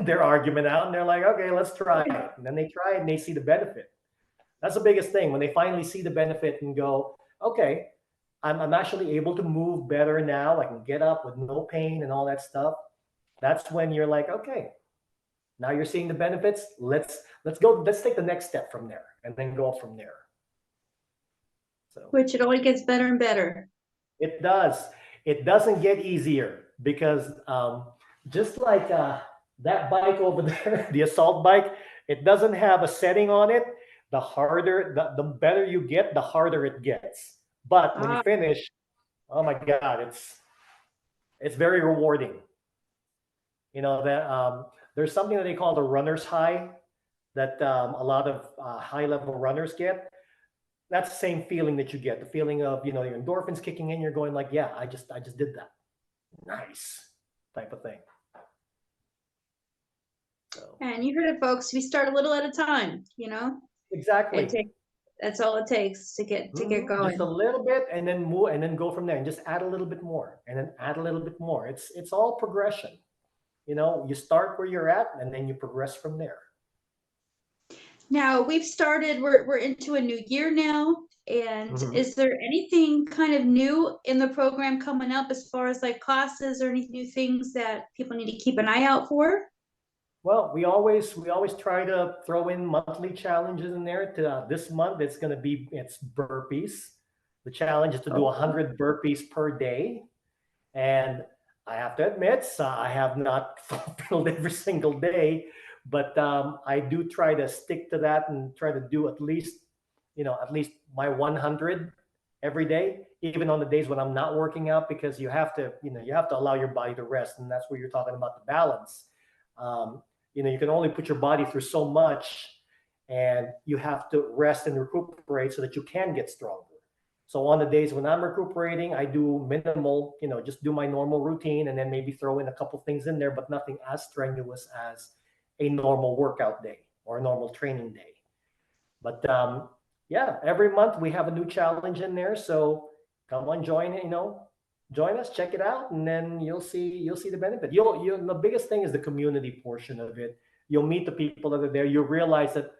their argument out, and they're like, okay, let's try it. And then they try it and they see the benefit. That's the biggest thing, when they finally see the benefit and go, okay, I'm actually able to move better now. I can get up with no pain and all that stuff. That's when you're like, okay, now you're seeing the benefits. Let's go. Let's take the next step from there, and then go from there. So, which it only gets better and better. it does. It doesn't get easier, because just like that bike over there, the assault bike, it doesn't have a setting on it. The harder, the better you get, the harder it gets. But when you finish, oh my God, it's very rewarding. You know that there's something that they call the runner's high, that a lot of high level runners get. That's the same feeling that you get, the feeling of, your endorphins kicking in. You're going like, yeah, I just did that. Nice type of thing. So. And you heard it, folks. We start a little at a time, Exactly. That's all it takes to get going. Just a little bit, and then move, and then go from there, and just add a little bit more, and then add a little bit more. It's all progression. You start where you're at, and then you progress from there. Now we're into a new year now. And is there anything kind of new in the program coming up as far as like classes or any new things that people need to keep an eye out for? Well, we always try to throw in monthly challenges in there. This month, it's burpees. The challenge is to do 100 burpees per day. And I have to admit, I have not fulfilled every single day, but I do try to stick to that and try to do at least my 100 every day, even on the days when I'm not working out, because you have to allow your body to rest. And that's where you're talking about the balance. You can only put your body through so much, and you have to rest and recuperate so that you can get stronger. So on the days when I'm recuperating, I do minimal, just do my normal routine, and then maybe throw in a couple things in there, but nothing as strenuous as a normal workout day or a normal training day. But every month we have a new challenge in there. So come on, join us, check it out, and then you'll see the benefit. The biggest thing is the community portion of it. You'll meet the people that are there. You'll realize that,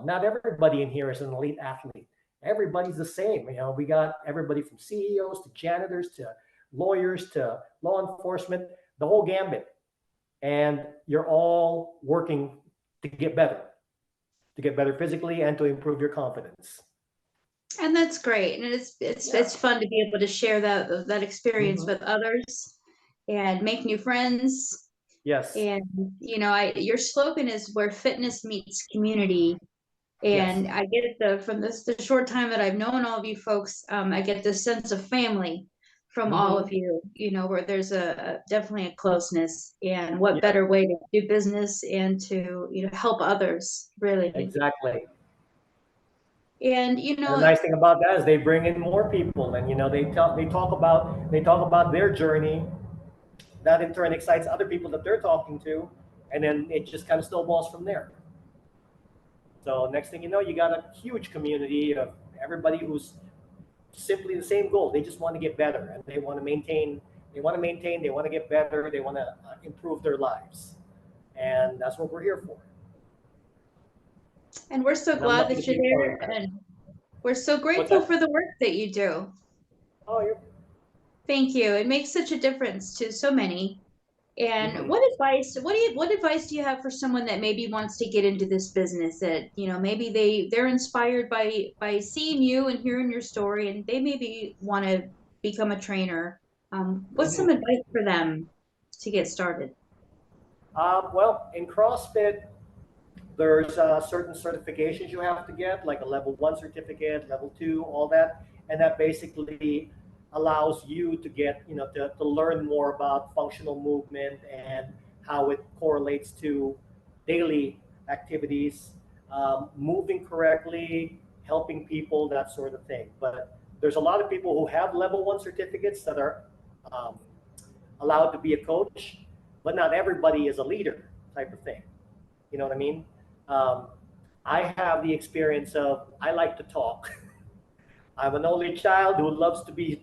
not everybody in here is an elite athlete. Everybody's the same. We got everybody from CEOs to janitors to lawyers to law enforcement, the whole gambit. And you're all working to get better physically and to improve your confidence. And that's great. And it's fun to be able to share that experience with others and make new friends. Yes. And, your slogan is where fitness meets community. And I get from the short time that I've known all of you folks, I get this sense of family from all of you, where there's definitely a closeness, and what better way to do business and to, help others, really. Exactly. And the nice thing about that is they bring in more people, and they talk about their journey. That in turn excites other people that they're talking to, and then it just kind of snowballs from there. So next thing you know, you got a huge community of everybody who's simply the same goal. They just want to get better, and they want to maintain. They want to get better. They want to improve their lives, and that's what we're here for. And we're so glad that you're there, and we're so grateful for the work that you do. Thank you. It makes such a difference to so many. And what advice do you have for someone that maybe wants to get into this business, that maybe they're inspired by seeing you and hearing your story, and they maybe want to become a trainer? What's some advice for them to get started? Well, in CrossFit, there's certain certifications you have to get, like a level 1 certificate, level 2, all that, and that basically allows you to get, to learn more about functional movement and how it correlates to daily activities, moving correctly, helping people, that sort of thing. But there's a lot of people who have level 1 certificates that are allowed to be a coach, but not everybody is a leader type of thing. You know what I mean? I have the experience of, I like to talk. I'm an only child who loves to be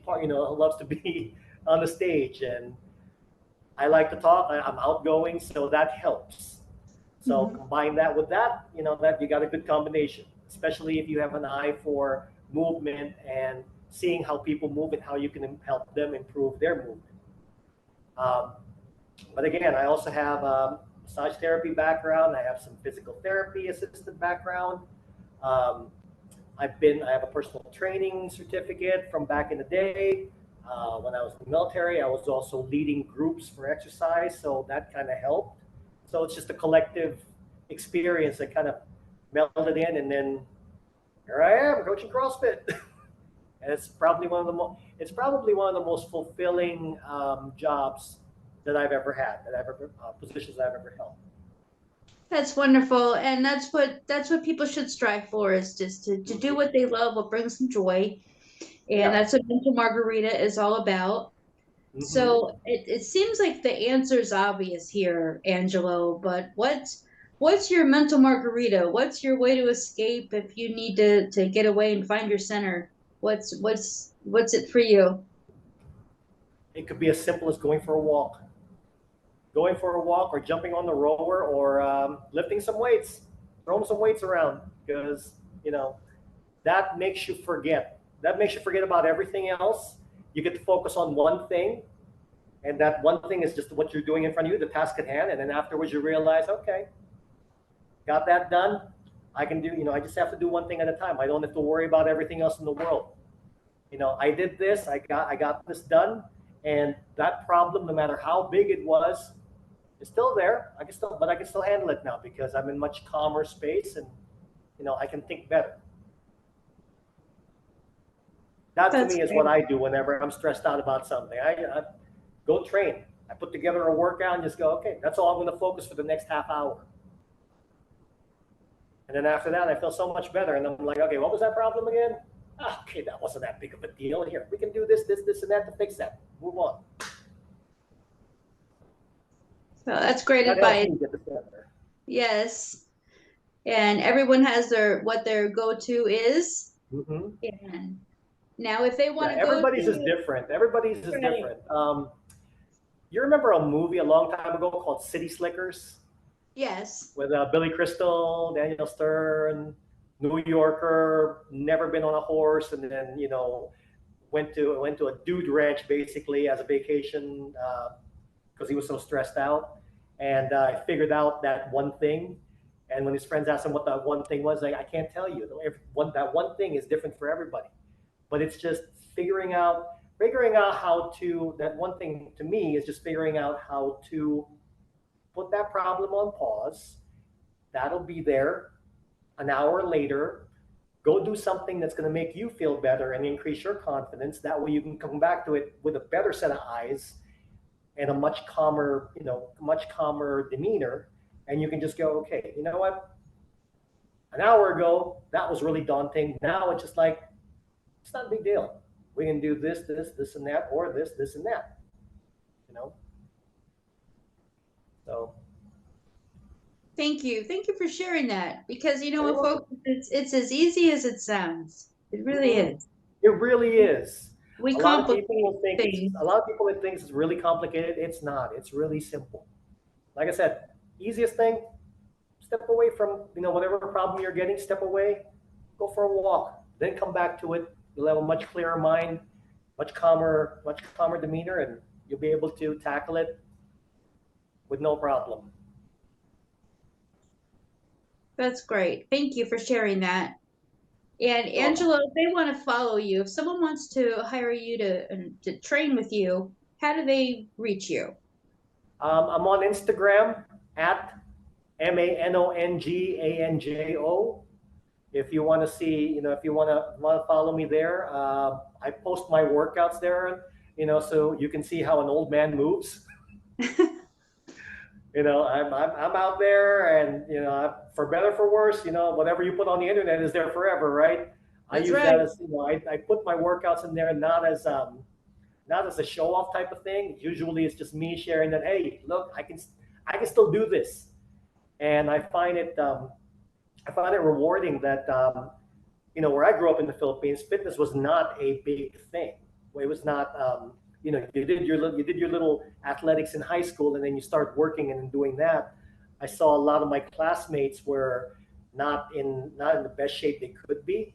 on the stage, and I like to talk. I'm outgoing, so that helps. So combine that with that, that you got a good combination, especially if you have an eye for movement and seeing how people move and how you can help them improve their movement. But again, I also have a massage therapy background. I have some physical therapy assisted background. I have a personal training certificate from back in the day. When I was in the military, I was also leading groups for exercise, so that kind of helped. So it's just a collective experience that kind of melded in, and then here I am coaching CrossFit. And it's probably one of the most fulfilling jobs that I've ever had, positions that I've ever held. That's wonderful, and that's what people should strive for, is just to do what they love, what brings them joy, and that's what Mental Margarita is all about. So it seems like the answer is obvious here, Angelo, but what's your mental margarita? What's your way to escape if you need to get away and find your center? What's it for you? It could be as simple as going for a walk. Going for a walk, or jumping on the rower, or lifting some weights, throwing some weights around, because that makes you forget. That makes you forget about everything else. You get to focus on one thing, and that one thing is just what you're doing in front of you, the task at hand. And then afterwards, you realize, okay, got that done. I can do. I just have to do one thing at a time. I don't have to worry about everything else in the world. I did this. I got this done, and that problem, no matter how big it was, is still there. I can still handle it now, because I'm in much calmer space, and I can think better. That to me is what I do whenever I'm stressed out about something. I go train. I put together a workout and just go, okay, that's all I'm going to focus for the next half hour. And then after that, I feel so much better. And I'm like, okay, what was that problem again? Okay, that wasn't that big of a deal. Here, we can do this, and that to fix that. Move on. So that's great advice. Yes. And everyone has what their go-to is. And now if they want to go, everybody's is different. Everybody's is different. You remember a movie a long time ago called City Slickers? Yes. With Billy Crystal, Daniel Stern, New Yorker, never been on a horse, and then went to a dude ranch basically as a vacation because he was so stressed out, and figured out that one thing. And when his friends asked him what that one thing was, like, I can't tell you. That one thing is different for everybody, but it's just figuring out how to. That one thing to me is just figuring out how to put that problem on pause. That'll be there an hour later. Go do something that's going to make you feel better and increase your confidence. That way you can come back to it with a better set of eyes and a much calmer demeanor. And you can just go, okay, you know what? An hour ago, that was really daunting. Now it's just like, it's not a big deal. We can do this, and that, or this, and that. So. Thank you for sharing that, because folks, it's as easy as it sounds. It really is. It really is. A lot of people think it's really complicated. It's not. It's really simple. Like I said, easiest thing, step away from whatever problem you're getting. Step away, go for a walk, then come back to it. You'll have a much clearer mind, much calmer demeanor, and you'll be able to tackle it with no problem. That's great. Thank you for sharing that. And Angelo, if they want to follow you, if someone wants to hire you to train with you, how do they reach you? I'm on Instagram at MANONGANJO. If you want to see, if you want to follow me there, I post my workouts there, so you can see how an old man moves. I'm out there, and for better for worse, whatever you put on the internet is there forever, right? That as I put my workouts in there not as a show off type of thing. Usually it's just me sharing that, hey, look, I can still do this, and I find it rewarding that where I grew up in the Philippines, fitness was not a big thing. It was not you know, you did your little athletics in high school, and then you start working and doing that. I saw a lot of my classmates were not in the best shape they could be,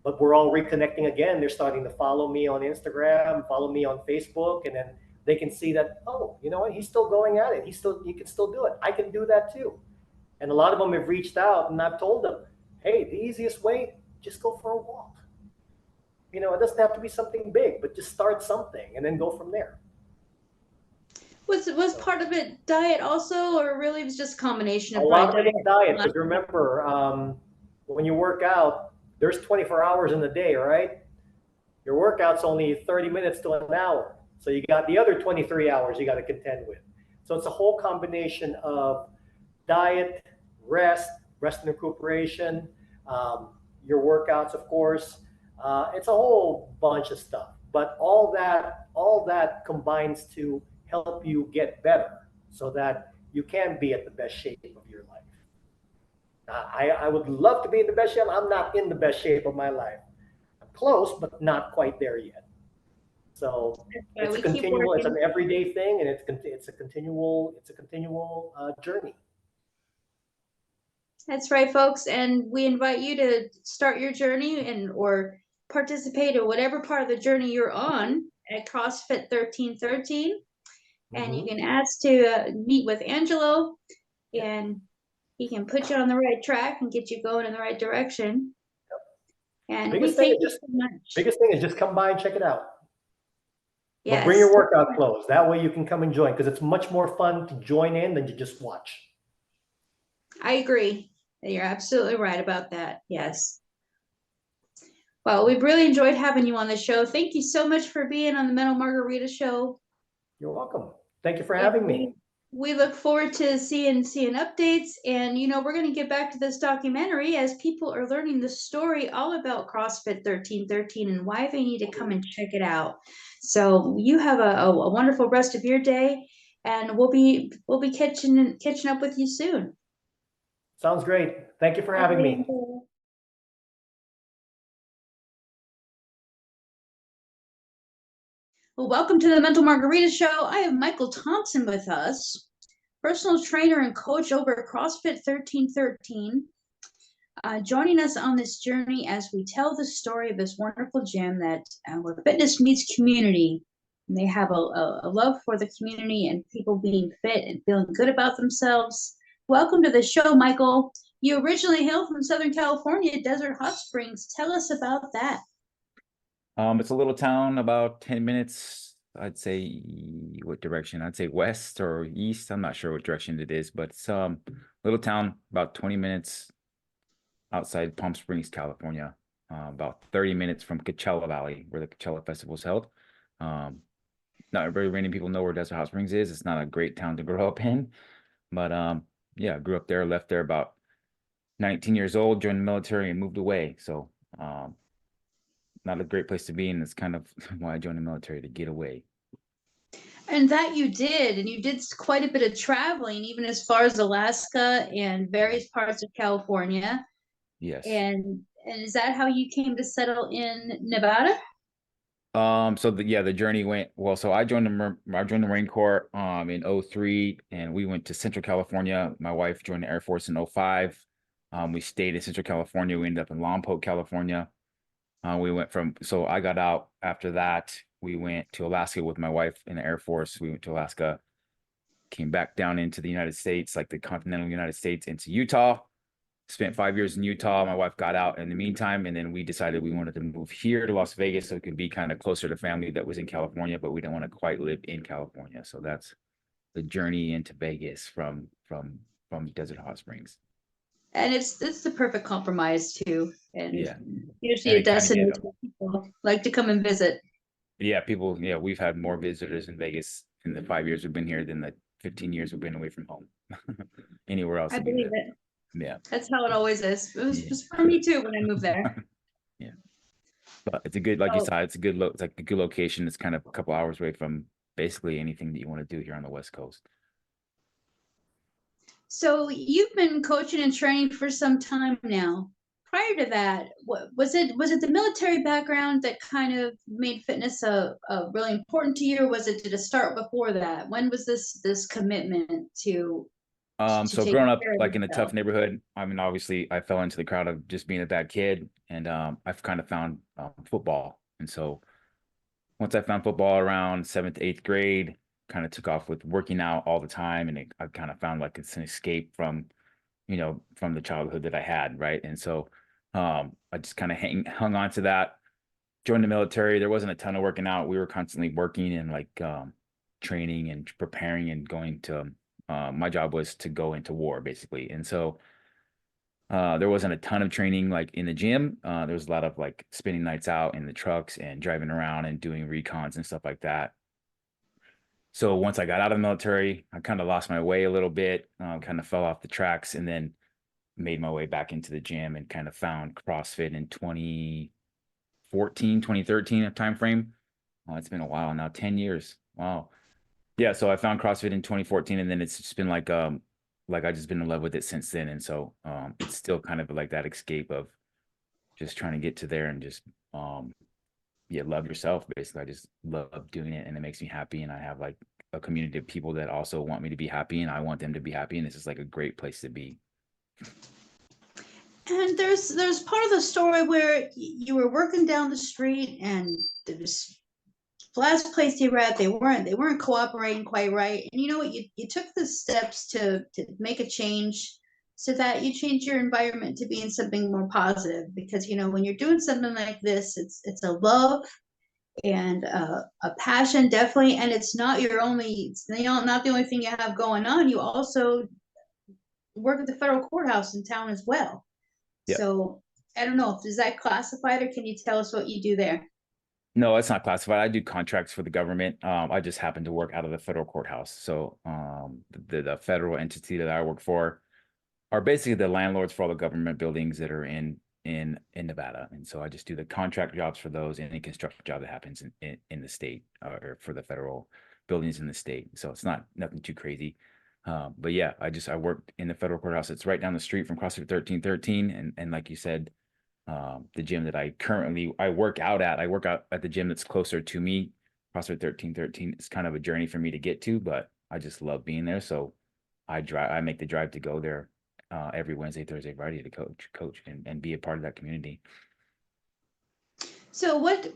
but we're all reconnecting again. They're starting to follow me on Instagram, follow me on Facebook, and then they can see that, oh, you know what, he's still going at it. He can still do it. I can do that too. And a lot of them have reached out, and I've told them, hey, the easiest way, just go for a walk. You know, it doesn't have to be something big, but just start something and then go from there. Was part of it diet also, or really it was just a combination of a lot of it is diet? Because remember, when you work out, there's 24 hours in the day, right? Your workout's only 30 minutes to an hour. So you got the other 23 hours you got to contend with. So it's a whole combination of diet, rest and recuperation, your workouts, of course. It's a whole bunch of stuff. But all that combines to help you get better so that you can be at the best shape of your life. I would love to be in the best shape. I'm not in the best shape of my life. I'm close, but not quite there yet. So it's a continual, it's an everyday thing, and it's a continual journey. That's right, folks. And we invite you to start your journey or participate in whatever part of the journey you're on at CrossFit 1313. And you can ask to meet with Angelo, and he can put you on the right track and get you going in the right direction. And biggest we thank you so much. Biggest thing is just come by and check it out. Yes. But bring your workout clothes. That way you can come and join, because it's much more fun to join in than to just watch. I agree. You're absolutely right about that. Yes. Well, we've really enjoyed having you on the show. Thank you so much for being on the Mental Margarita Show. You're welcome. Thank you for having me. We look forward to seeing updates, and you know, we're going to get back to this documentary as people are learning the story all about CrossFit 1313 and why they need to come and check it out. So you have a wonderful rest of your day, and we'll be catching up with you soon. Sounds great. Thank you for having me. Well, welcome to the Mental Margarita Show. I have Michael Thompson with us, personal trainer and coach over at CrossFit 1313, joining us on this journey as we tell the story of this wonderful gym that where fitness meets community. And they have a love for the community and people being fit and feeling good about themselves. Welcome to the show, Michael. You originally hail from Southern California, Desert Hot Springs. Tell us about that. It's a little town about 10 minutes. I'd say what direction? I'd say west or east. I'm not sure what direction it is, but it's little town about 20 minutes outside Palm Springs, California. About 30 minutes from Coachella Valley, where the Coachella Festival is held. Not very many people know where Desert Hot Springs is. It's not a great town to grow up in, but yeah, grew up there, left there about 19 years old, joined the military and moved away. So not a great place to be, and it's kind of why I joined the military, to get away. And that you did, and you did quite a bit of traveling, even as far as Alaska and various parts of California. Yes. And is that how you came to settle in Nevada? So the journey went well. So I joined the Marine Corps in 2003, and we went to Central California. My wife joined the Air Force in 2005. We stayed in Central California. We ended up in Lompoc, California. So I got out after that. We went to Alaska with my wife in the Air Force. We went to Alaska, came back down into the United States, like the continental United States, into Utah. Spent 5 years in Utah. My wife got out in the meantime, and then we decided we wanted to move here to Las Vegas so it could be kind of closer to family that was in California, but we didn't want to quite live in California. So that's the journey into Vegas from Desert Hot Springs. And it's the perfect compromise too. And yeah, usually a destination people like to come and visit. Yeah, we've had more visitors in Vegas in the 5 years we've been here than the 15 years we've been away from home. Anywhere else. I believe it. Yeah. That's how it always is. It was just for me too when I moved there. Yeah. But it's a good, like you said, it's like a good location. It's kind of a couple hours away from basically anything that you want to do here on the West Coast. So you've been coaching and training for some time now. prior to that, was it the military background that kind of made fitness a really important to you, or did it start before that? When was this commitment to So take growing up care of like in a yourself? tough neighborhood, I mean, obviously I fell into the crowd of just being a bad kid, and I've kind of found football. And so once I found football around 7th to 8th grade, kind of took off with working out all the time, and I kind of found like it's an escape from, you know, from the childhood that I had, right? And so I just kind of hung on to that. Joined the military. There wasn't a ton of working out. We were constantly working and like training and preparing and going to. My job was to go into war basically, and so there wasn't a ton of training like in the gym. There was a lot of like spending nights out in the trucks and driving around and doing recons and stuff like that. So once I got out of the military, I kind of lost my way a little bit, kind of fell off the tracks, and then made my way back into the gym and kind of found CrossFit in 2014, 2013 time frame. Oh, it's been a while now, 10 years. Wow. Yeah, so I found CrossFit in 2014, and then it's just been like I just been in love with it since then. And so it's still kind of like that escape of just trying to get to there and just yeah, love yourself basically. I just love doing it, and it makes me happy, and I have like a community of people that also want me to be happy, and I want them to be happy, and this is like a great place to be. And there's part of the story where you were working down the street, and this last place you were at, they weren't cooperating quite right. And you know what? You took the steps to make a change, so that you change your environment to being something more positive. Because you know, when you're doing something like this, it's a love and a passion, definitely, and it's not your only, it's, you know, not the only thing you have going on. You also work at the federal courthouse in town as well. Yeah. So I don't know, is that classified, or can you tell us what you do there? No, it's not classified. I do contracts for the government. I just happen to work out of the federal courthouse. So the federal entity that I work for are basically the landlords for all the government buildings that are in Nevada. And so I just do the contract jobs for those, any construction job that happens in the state, or for the federal buildings in the state. So it's nothing too crazy. But yeah, I worked in the federal courthouse. It's right down the street from CrossFit 1313. And like you said, the gym that I work out at the gym that's closer to me. CrossFit 1313 is kind of a journey for me to get to, but I just love being there. So I make the drive to go there every Wednesday, Thursday, Friday to coach and be a part of that community. So what,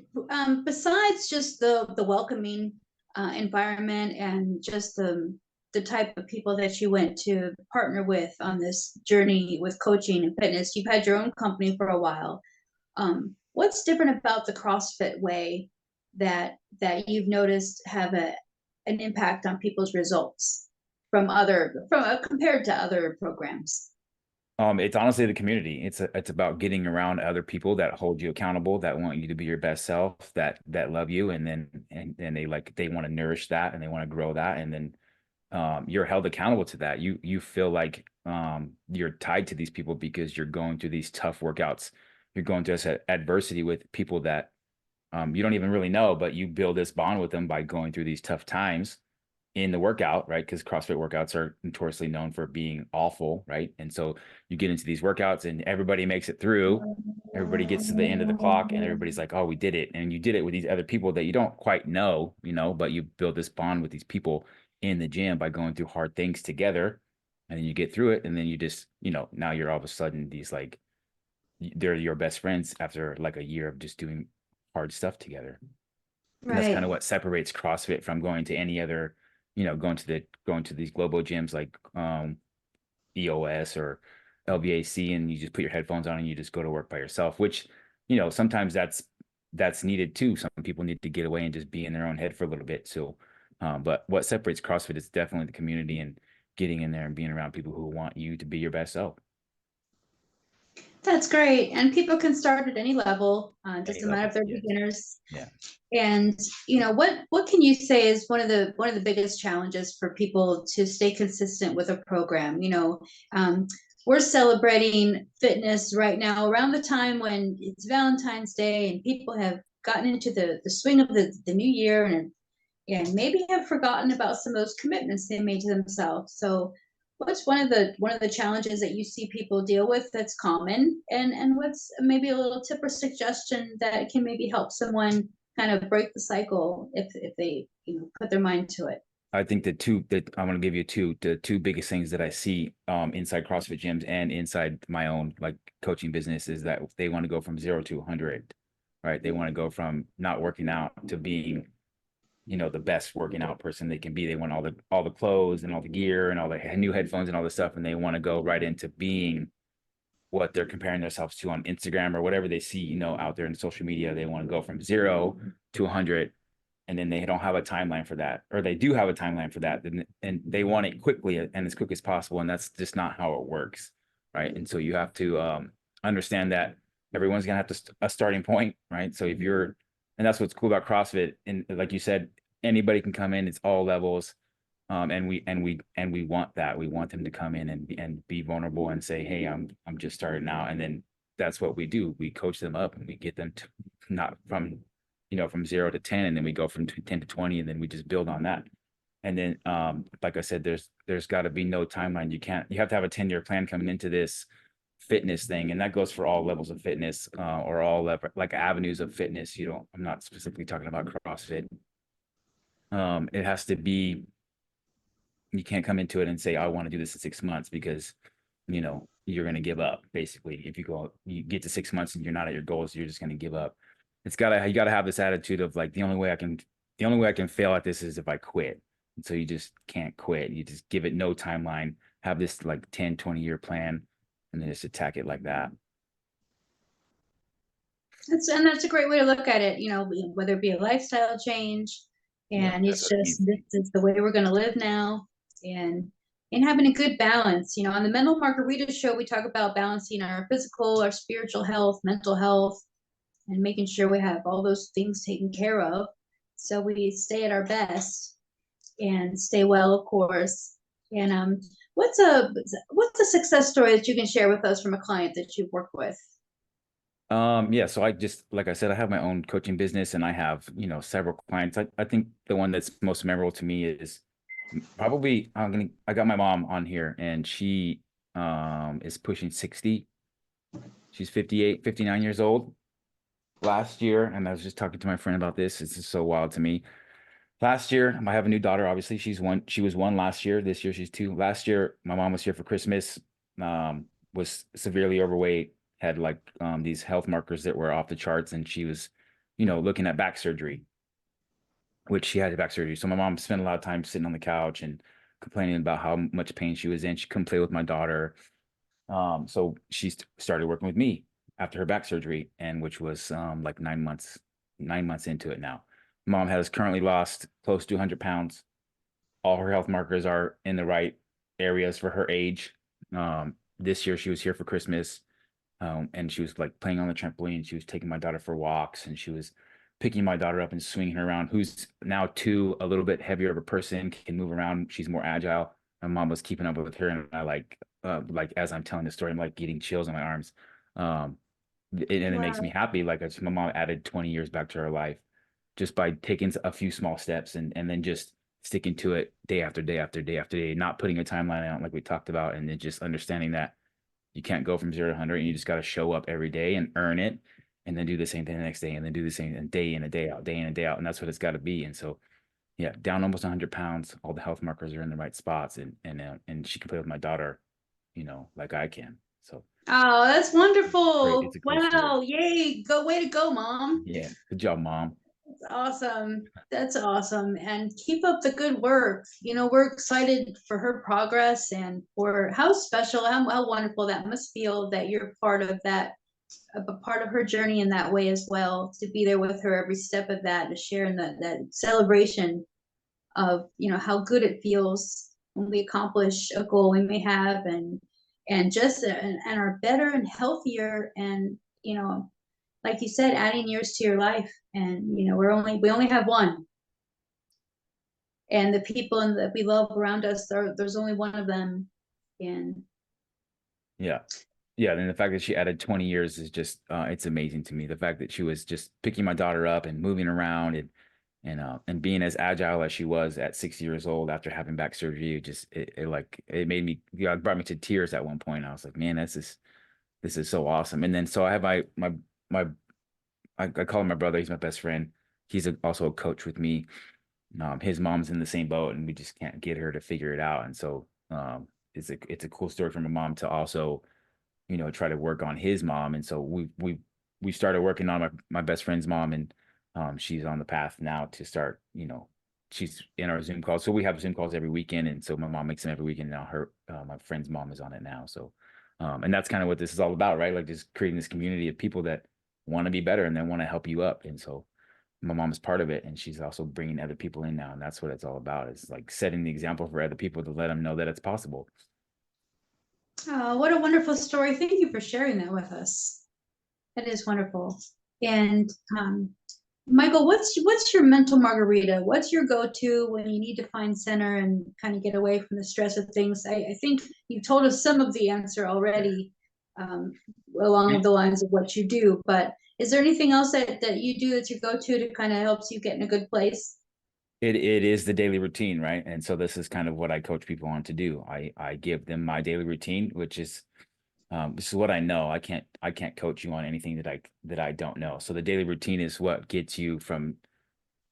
besides just the welcoming environment and just the type of people that you went to partner with on this journey with coaching and fitness, you've had your own company for a while. What's different about the CrossFit way that you've noticed have an impact on people's results compared to other programs? It's honestly the community. It's about getting around other people that hold you accountable, that want you to be your best self, that love you, and then they want to nourish that, and they want to grow that, and then you're held accountable to that. You feel like you're tied to these people because you're going through these tough workouts. You're going through this adversity with people that you don't even really know, but you build this bond with them by going through these tough times in the workout, right? Because CrossFit workouts are notoriously known for being awful, right? And so you get into these workouts and everybody makes it through. Everybody gets to the end of the clock and everybody's like, oh, we did it. And you did it with these other people that you don't quite know, but you build this bond with these people in the gym by going through hard things together. And then you get through it. And then you just, now you're all of a sudden they're your best friends after like a year of just doing hard stuff together. And that's kind of what separates CrossFit from going to any other, going to these global gyms like EOS or LVAC, and you just put your headphones on and you just go to work by yourself, which, sometimes that's needed too. Some people need to get away and just be in their own head for a little bit. So, but what separates CrossFit is definitely the community and getting in there and being around people who want you to be your best self. That's great. And people can start at any level, just a matter if they're beginners. Yeah. And what can you say is one of the biggest challenges for people to stay consistent with a program? We're celebrating fitness right now around the time when it's Valentine's Day and people have gotten into the swing of the new year and maybe have forgotten about some of those commitments they made to themselves. So what's one of the challenges that you see people deal with that's common, and what's maybe a little tip or suggestion that can maybe help someone kind of break the cycle if they, you know, put their mind to it? I think the two that I'm going to give you the two biggest things that I see inside CrossFit gyms and inside my own like coaching business is that they want to go from 0 to 100, right? They want to go from not working out to being, you know, the best working out person they can be. They want all the clothes and all the gear and all the new headphones and all this stuff, and they want to go right into being what they're comparing themselves to on Instagram or whatever they see, you know, out there in social media. They want to go from 0 to 100, and then they don't have a timeline for that, or they do have a timeline for that, and they want it quickly and as quick as possible, and that's just not how it works, right? And so you have to understand that everyone's gonna have a starting point, right? So if you're, and that's what's cool about CrossFit, and like you said, anybody can come in, it's all levels, and we want that. We want them to come in and be vulnerable and say, hey, I'm just starting out, and then that's what we do. We coach them up and we get them to not from, you know, from 0 to 10, and then we go from 10 to 20, and then we just build on that. And then, like I said, there's got to be no timeline. You have to have a 10-year plan coming into this fitness thing, and that goes for all levels of fitness, or all like avenues of fitness. I'm not specifically talking about CrossFit. It has to be, you can't come into it and say, I want to do this in 6 months, because, you know, you're going to give up. Basically, if you get to 6 months and you're not at your goals, you're just going to give up. You gotta have this attitude of like, the only way I can fail at this is if I quit. And so you just can't quit. You just give it no timeline, have this like 10, 20-year plan, and then just attack it like that. That's a great way to look at it, you know, whether it be a lifestyle change, and Yeah, it's just, this is the way we're going to live now, and having a good balance. You know, on the Mental Margarita Show, we talk about balancing our physical, our spiritual health, mental health, and making sure we have all those things taken care of, so we stay at our best and stay well, of course. And what's a success story that you can share with us from a client that you've worked with? Yeah, so I just, like I said, I have my own coaching business, and I have, you know, several clients. I think the one that's most memorable to me is probably, I got my mom on here, and she is pushing 60. She's 58, 59 years old. Last year, and I was just talking to my friend about this, it's just so wild to me. Last year, I have a new daughter. Obviously, she was 1 last year. This year, she's 2. Last year, my mom was here for Christmas. Was severely overweight, had like these health markers that were off the charts, and she was, you know, looking at back surgery, which she had back surgery. So my mom spent a lot of time sitting on the couch and complaining about how much pain she was in. She couldn't play with my daughter. So she started working with me after her back surgery, and which was like 9 months into it now. Mom has currently lost close to 100 pounds. All her health markers are in the right areas for her age. This year she was here for Christmas, and she was like playing on the trampoline. She was taking my daughter for walks, and she was picking my daughter up and swinging her around, who's now 2, a little bit heavier of a person, can move around. She's more agile. My mom was keeping up with her, and I like as I'm telling the story, I'm like getting chills on my arms. It makes me happy. Like, my mom added 20 years back to her life just by taking a few small steps, and then just sticking to it day after day after day after day, not putting a timeline out like we talked about, and then just understanding that you can't go from 0 to 100, and you just got to show up every day and earn it, and then do the same thing the next day, and then do the same, and day in and day out, day in and day out. And that's what it's got to be. And so, yeah, down almost 100 pounds, all the health markers are in the right spots, and she can play with my daughter, you know, like I can. So, oh, that's wonderful. It's a great Wow, story. yay, way to go, Mom. Yeah, good job, Mom. That's awesome. That's awesome. And keep up the good work. You know, we're excited for her progress, and for how special, how wonderful that must feel that you're part of that, a part of her journey in that way as well, to be there with her every step of that, to share in that celebration of, you know, how good it feels when we accomplish a goal we may have, and just and are better and healthier, and, you know, like you said, adding years to your life. And, you know, we only have one, and the people that we love around us, there's only one of them. And Yeah. And the fact that she added 20 years is just, it's amazing to me. The fact that she was just picking my daughter up and moving around, And being as agile as she was at 60 years old after having back surgery, it made me, it brought me to tears at one point. I was like, man, this is so awesome. And then so I have my I call him my brother. He's my best friend. He's also a coach with me. His mom's in the same boat, and we just can't get her to figure it out. And so it's a cool story for my mom to also, try to work on his mom. And so we started working on my best friend's mom, and she's on the path now to start, she's in our Zoom calls. So we have Zoom calls every weekend. And so my mom makes them every weekend. Now my friend's mom is on it now. So, and that's kind of what this is all about, right? Like just creating this community of people that want to be better and they want to help you up. And so my mom is part of it, and she's also bringing other people in now. And that's what it's all about. It's like setting the example for other people to let them know that it's possible. Oh, what a wonderful story. Thank you for sharing that with us. That is wonderful. And Michael, what's your mental margarita? What's your go-to when you need to find center and kind of get away from the stress of things? I think you told us some of the answer already, along the lines of what you do, but is there anything else that you do that's your go-to to kind of helps you get in a good place? It is the daily routine, right? And so this is kind of what I coach people on to do. I give them my daily routine, which is this is what I know. I can't coach you on anything that I don't know. So the daily routine is what gets you from,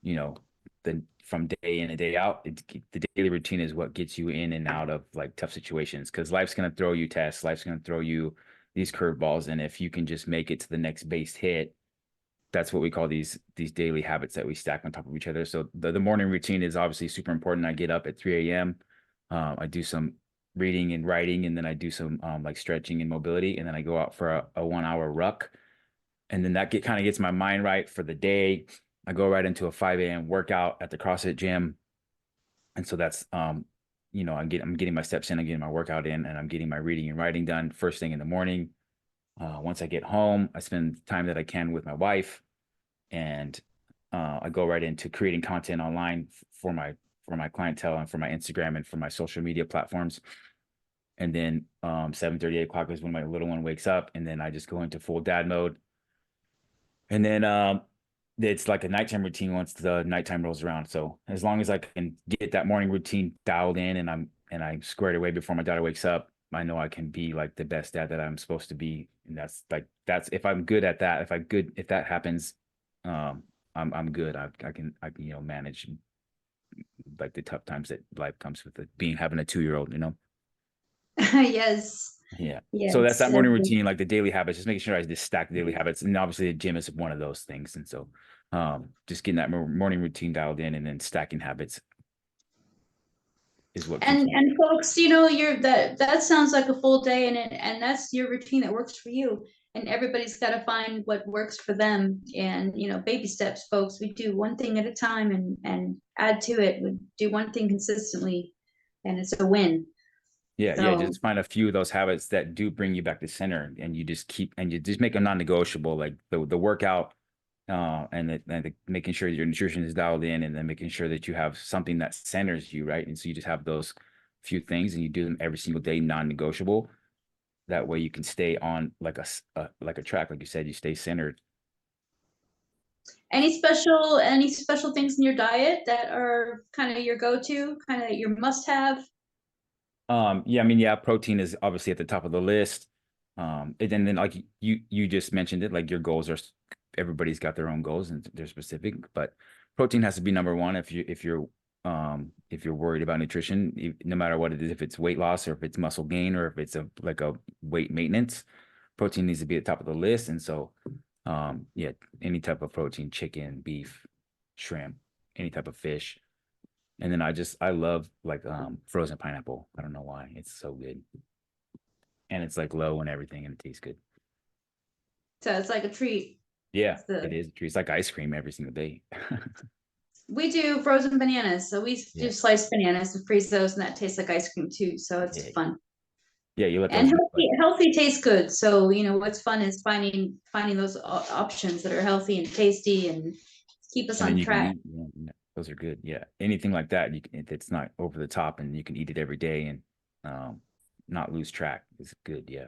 from day in and day out. The daily routine is what gets you in and out of like tough situations, because life's going to throw you tests. Life's going to throw you these curveballs. And if you can just make it to the next base hit, that's what we call these daily habits that we stack on top of each other. So the morning routine is obviously super important. I get up at 3 a.m. I do some reading and writing, and then I do some like stretching and mobility, and then I go out for a 1 hour ruck, and then that kind of gets my mind right for the day. I go right into a 5 a.m. workout at the CrossFit gym, and so that's I'm getting my steps in, I'm getting my workout in, and I'm getting my reading and writing done first thing in the morning. Once I get home, I spend time that I can with my wife, and I go right into creating content online for my clientele and for my Instagram and for my social media platforms. And then 7:30, 8 o'clock is when my little one wakes up, and then I just go into full dad mode. And then it's like a nighttime routine once the nighttime rolls around. So as long as I can get that morning routine dialed in, and I'm squared away before my daughter wakes up, I know I can be like the best dad that I'm supposed to be. And that's if I'm good at that, if that happens, I'm good. I can manage like the tough times that life comes with it, having a 2-year-old, Yes. Yeah. Yes. So that's that morning routine, like the daily habits, just making sure I just stack the daily habits. And obviously the gym is one of those things. And so just getting that morning routine dialed in, and then stacking habits is what keeps me. And folks, you're that sounds like a full day, and that's your routine that works for you. And everybody's got to find what works for them. And baby steps, folks. We do one thing at a time, and add to it. We do one thing consistently, and it's a win. Yeah, just find a few of those habits that do bring you back to center, and you just make them non-negotiable, like the workout, and making sure your nutrition is dialed in, and then making sure that you have something that centers you, right? And so you just have those few things, and you do them every single day, non-negotiable. That way you can stay on like a track, like you said, you stay centered. Any special things in your diet that are kind of your go-to, kind of your must-have? Protein is obviously at the top of the list. And then like you just mentioned it, like your goals are, everybody's got their own goals and they're specific, but protein has to be number one if you're worried about nutrition, no matter what it is, if it's weight loss or if it's muscle gain or if it's a weight maintenance, protein needs to be at the top of the list. And so any type of protein, chicken, beef, shrimp, any type of fish. And then I love like frozen pineapple. I don't know why. It's so good. And it's like low and everything, and it tastes good. So it's like a treat. Yeah, it is a treat. It's like ice cream every single day. We do frozen bananas. So we do sliced bananas and freeze those, and that tastes like ice cream too. So it's fun. Yeah, you let and healthy tastes good. So what's fun is finding those options that are healthy and tasty and keep us on track. Those are good. Yeah, anything like that, it's not over the top, and you can eat it every day and not lose track. It's good. Yeah,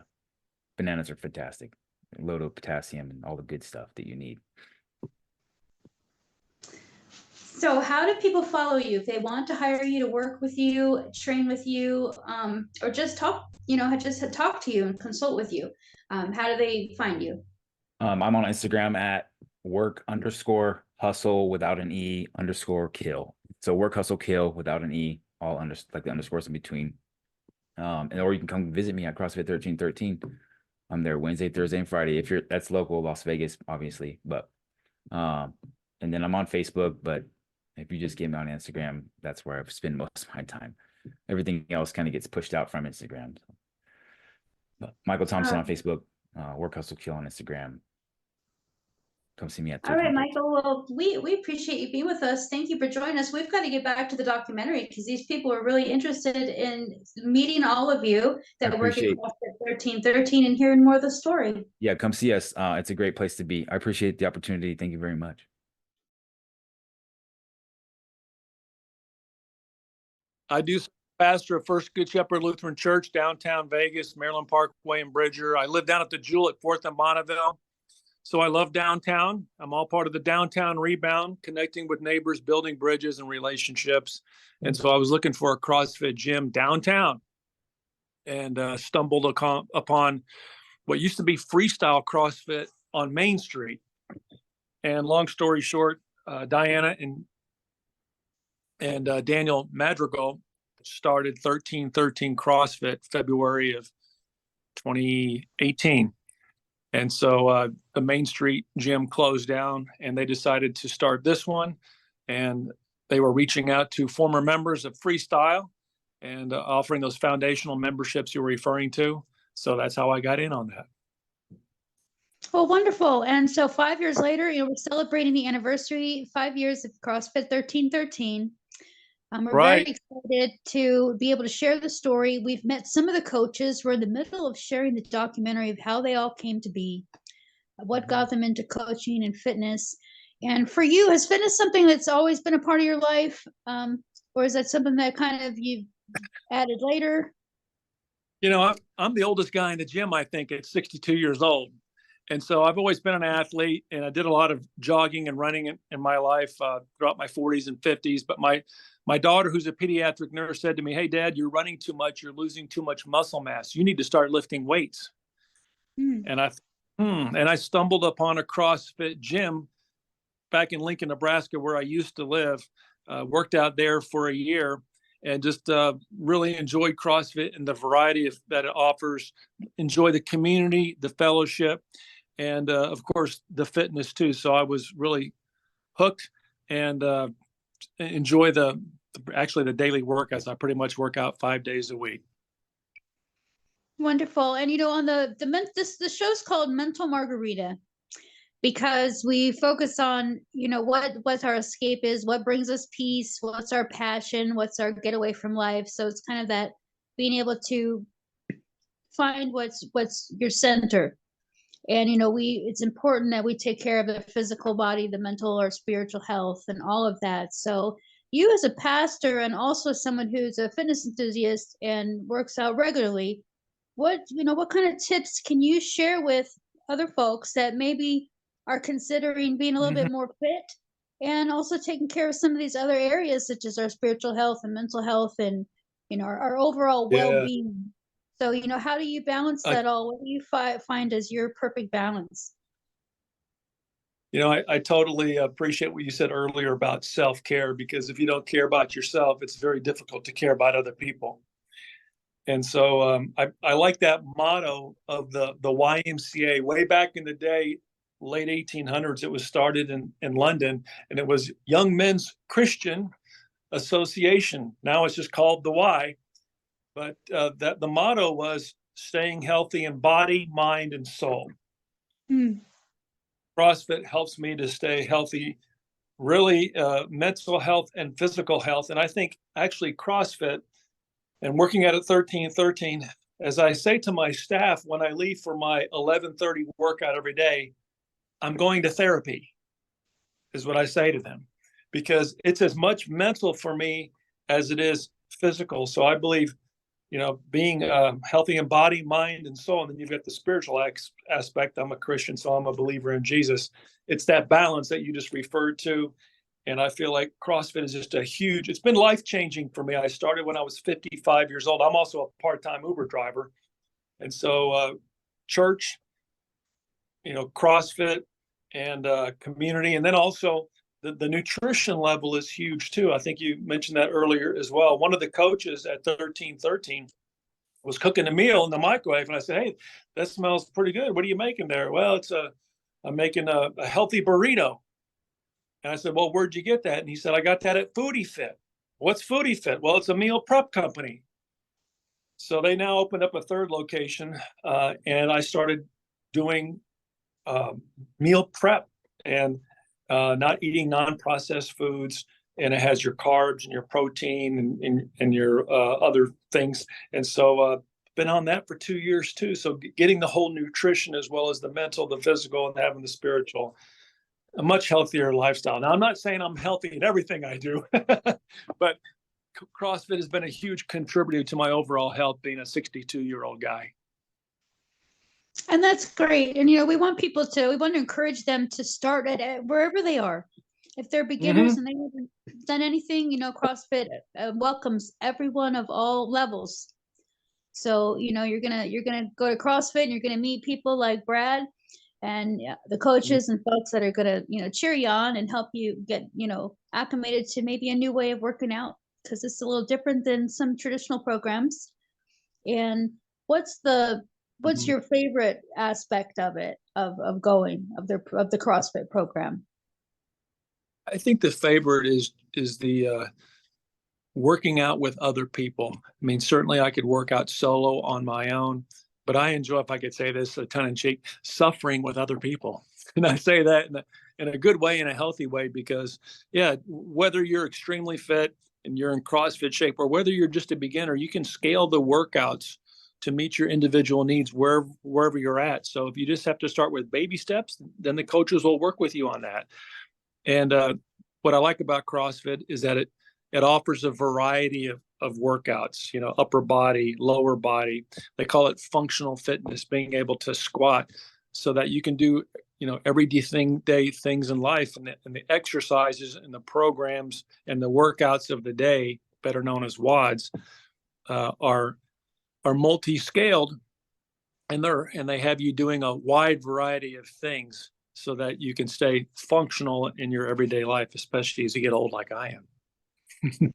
bananas are fantastic. Loaded with potassium and all the good stuff that you need. So how do people follow you if they want to hire you to work with you, train with you, or just talk, just talk to you and consult with you? How do they find you? I'm on Instagram at work_hustle without an E_kill. So work hustle kill without an E, all like the underscores in between. Or you can come visit me at CrossFit 1313. I'm there Wednesday, Thursday, and Friday. If that's local, Las Vegas, obviously. But and then I'm on Facebook, but if you just get me on Instagram, that's where I've spent most of my time. Everything else kind of gets pushed out from Instagram. So. But Michael Thompson on Facebook, Work Hustle Kill on Instagram. Come see me at 13. All right, Michael. Well, we appreciate you being with us. Thank you for joining us. We've got to get back to the documentary because these people are really interested in meeting all of you that work at CrossFit 1313 and hearing more of the story. Yeah, come see us. It's a great place to be. I appreciate the opportunity. Thank you very much. I do pastor of First Good Shepherd Lutheran Church, downtown Vegas, Maryland Parkway and Bridger. I live down at the Jewel at 4th and Bonneville. So I love downtown. I'm all part of the downtown rebound, connecting with neighbors, building bridges and relationships. And so I was looking for a CrossFit gym downtown and stumbled upon what used to be freestyle CrossFit on Main Street. And long story short, Diana and Daniel Madrigal started 1313 CrossFit February of 2018. And so the Main Street gym closed down and they decided to start this one. And they were reaching out to former members of Freestyle and offering those foundational memberships you were referring to. So that's how I got in on that. Well, wonderful. And so 5 years later, we're celebrating the anniversary, 5 years of CrossFit 1313. We're very excited to be able to share the story. We've met some of the coaches. We're in the middle of sharing the documentary of how they all came to be, what got them into coaching and fitness. And for you, is fitness something that's always been a part of your life? Or is that something that kind of you added later? I'm the oldest guy in the gym, I think, at 62 years old. And so I've always been an athlete, and I did a lot of jogging and running in my life throughout my 40s and 50s. But my daughter, who's a pediatric nurse, said to me, "Hey, Dad, you're running too much. You're losing too much muscle mass. You need to start lifting weights." And I stumbled upon a CrossFit gym back in Lincoln, Nebraska, where I used to live. Worked out there for a year and just really enjoyed CrossFit and the variety that it offers. Enjoy the community, the fellowship, and of course the fitness too. So I was really hooked and enjoy the daily work, as I pretty much work out 5 days a week. Wonderful. And on the show's called Mental Margarita because we focus on what our escape is, what brings us peace, what's our passion, what's our getaway from life. So it's kind of that being able to find what's your center. And it's important that we take care of the physical body, the mental or spiritual health, and all of that. So you, as a pastor and also someone who's a fitness enthusiast and works out regularly, what kind of tips can you share with other folks that maybe are considering being a little bit more fit and also taking care of some of these other areas such as our spiritual health and mental health and our overall well-being? So how do you balance that all? What do you find as your perfect balance? I totally appreciate what you said earlier about self-care, because if you don't care about yourself, it's very difficult to care about other people. And so I like that motto of the YMCA. Way back in the day, late 1800s, it was started in London, and it was Young Men's Christian Association. Now it's just called the Y. But that the motto was staying healthy in body, mind, and soul. CrossFit helps me to stay healthy, really mental health and physical health. And I think actually CrossFit and working at 1313, as I say to my staff when I leave for my 11:30 workout every day, I'm going to therapy, is what I say to them, because it's as much mental for me as it is physical. So I believe, being healthy in body, mind, and soul. And then you've got the spiritual aspect. I'm a Christian, so I'm a believer in Jesus. It's that balance that you just referred to. And I feel like CrossFit is just it's been life-changing for me. I started when I was 55 years old. I'm also a part-time Uber driver. And so church, CrossFit and community. And then also the nutrition level is huge too. I think you mentioned that earlier as well. One of the coaches at 1313 was cooking a meal in the microwave. And I said, hey, that smells pretty good. What are you making there? Well, I'm making a healthy burrito. And I said, well, where'd you get that? And he said, I got that at Foodie Fit. What's Foodie Fit? Well, it's a meal prep company. So they now opened up a third location, and I started doing meal prep and not eating non-processed foods. And it has your carbs and your protein and your other things. And so been on that for 2 years too. So getting the whole nutrition as well as the mental, the physical, and having the spiritual, a much healthier lifestyle. Now, I'm not saying I'm healthy in everything I do, but CrossFit has been a huge contributor to my overall health, being a 62-year-old guy. And that's great. And, we want we want to encourage them to start at wherever they are. If they're beginners and they haven't done anything, CrossFit welcomes everyone of all levels. So, you're gonna go to CrossFit and you're gonna meet people like Brad and the coaches and folks that are gonna, cheer you on and help you get, acclimated to maybe a new way of working out, because it's a little different than some traditional programs. And what's your favorite aspect of it, of the CrossFit program? I think the favorite is the working out with other people. I mean, certainly I could work out solo on my own, but I enjoy, if I could say this tongue in cheek, suffering with other people. And I say that in a good way, in a healthy way, because whether you're extremely fit and you're in CrossFit shape, or whether you're just a beginner, you can scale the workouts to meet your individual needs wherever you're at. So if you just have to start with baby steps, then the coaches will work with you on that. And what I like about CrossFit is that it offers a variety of workouts, upper body, lower body. They call it functional fitness, being able to squat so that you can do, everyday things in life, and the exercises and the programs and the workouts of the day, better known as WODs, are multi-scaled, and they have you doing a wide variety of things so that you can stay functional in your everyday life, especially as you get old like I am.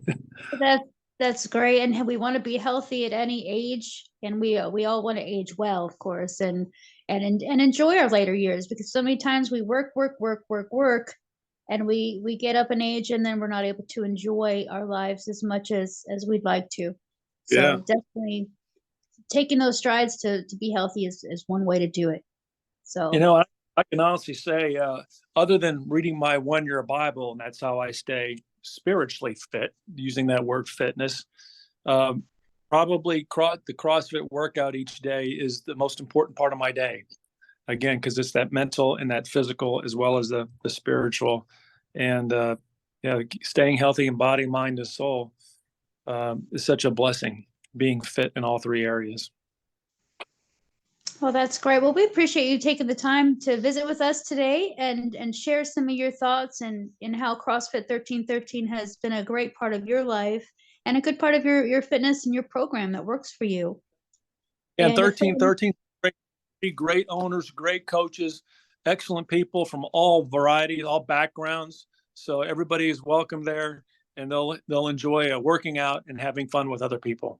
That's great. And we want to be healthy at any age, and we all want to age well, of course, and enjoy our later years, because so many times we work, and we get up in age and then we're not able to enjoy our lives as much as we'd like to. So definitely taking those strides to be healthy is one way to do it. So I can honestly say, other than reading my 1-year Bible, and that's how I stay spiritually fit, using that word fitness, probably the CrossFit workout each day is the most important part of my day. Again, because it's that mental and that physical as well as the spiritual, and staying healthy in body, mind, and soul is such a blessing, being fit in all three areas. Well, that's great. Well, we appreciate you taking the time to visit with us today and share some of your thoughts and how CrossFit 1313 has been a great part of your life and a good part of your fitness and your program that works for you. Yeah, 1313, great owners, great coaches, excellent people from all varieties, all backgrounds. So everybody is welcome there, and they'll enjoy working out and having fun with other people.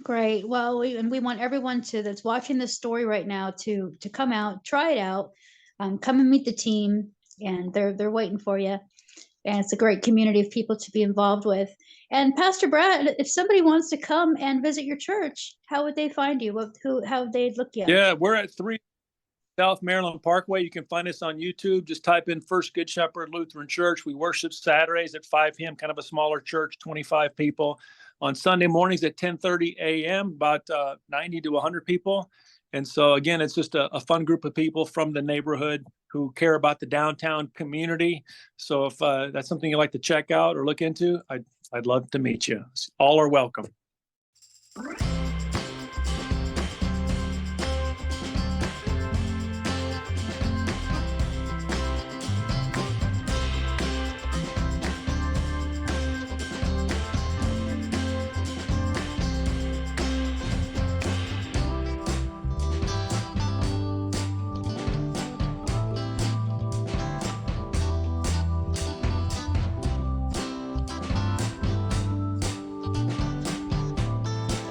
Great. Well, we want everyone that's watching this story right now to come out, try it out, come and meet the team, and they're waiting for you. And it's a great community of people to be involved with. And Pastor Brad, if somebody wants to come and visit your church, how would they find you? How would they look you up? Yeah, we're at 3 South Maryland Parkway. You can find us on YouTube. Just type in First Good Shepherd Lutheran Church. We worship Saturdays at 5 p.m., kind of a smaller church, 25 people. On Sunday mornings at 10:30 a.m., about 90 to 100 people. And so, again, it's just a fun group of people from the neighborhood who care about the downtown community. So if that's something you'd like to check out or look into, I'd love to meet you. All are welcome.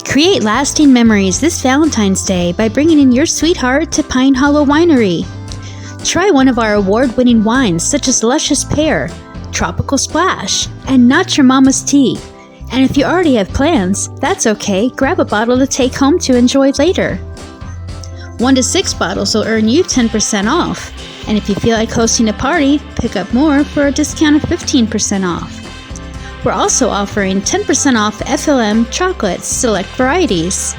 Create lasting memories this Valentine's Day by bringing in your sweetheart to Pine Hollow Winery. Try one of our award-winning wines such as Luscious Pear, Tropical Splash, and Not Your Mama's Tea. And if you already have plans, that's okay, grab a bottle to take home to enjoy later. 1 to 6 bottles will earn you 10% off. And if you feel like hosting a party, pick up more for a discount of 15% off. We're also offering 10% off FLM chocolates, select varieties.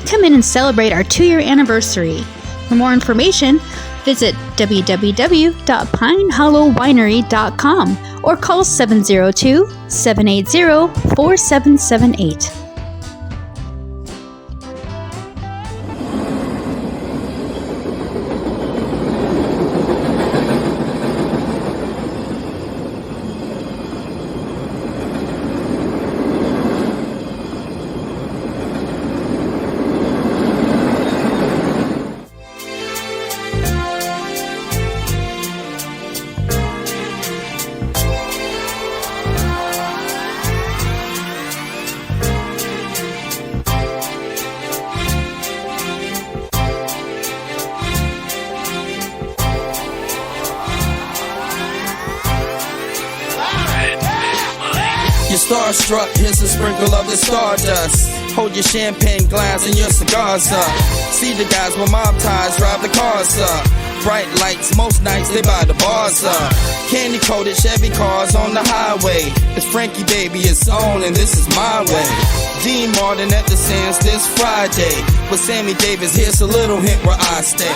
Come in and celebrate our 2-year anniversary. For more information, visit www.pinehollowwinery.com or call 702-780-4778. Starstruck, here's a sprinkle of the stardust. Hold your champagne glass and your cigars up. See the guys with mob ties drive the cars up. Bright lights, most nights they buy the bars up. Candy coated Chevy cars on the highway. It's Frankie Baby, it's on and this is my way. Dean Martin at the Sands this Friday. With Sammy Davis, here's a little hint where I stay.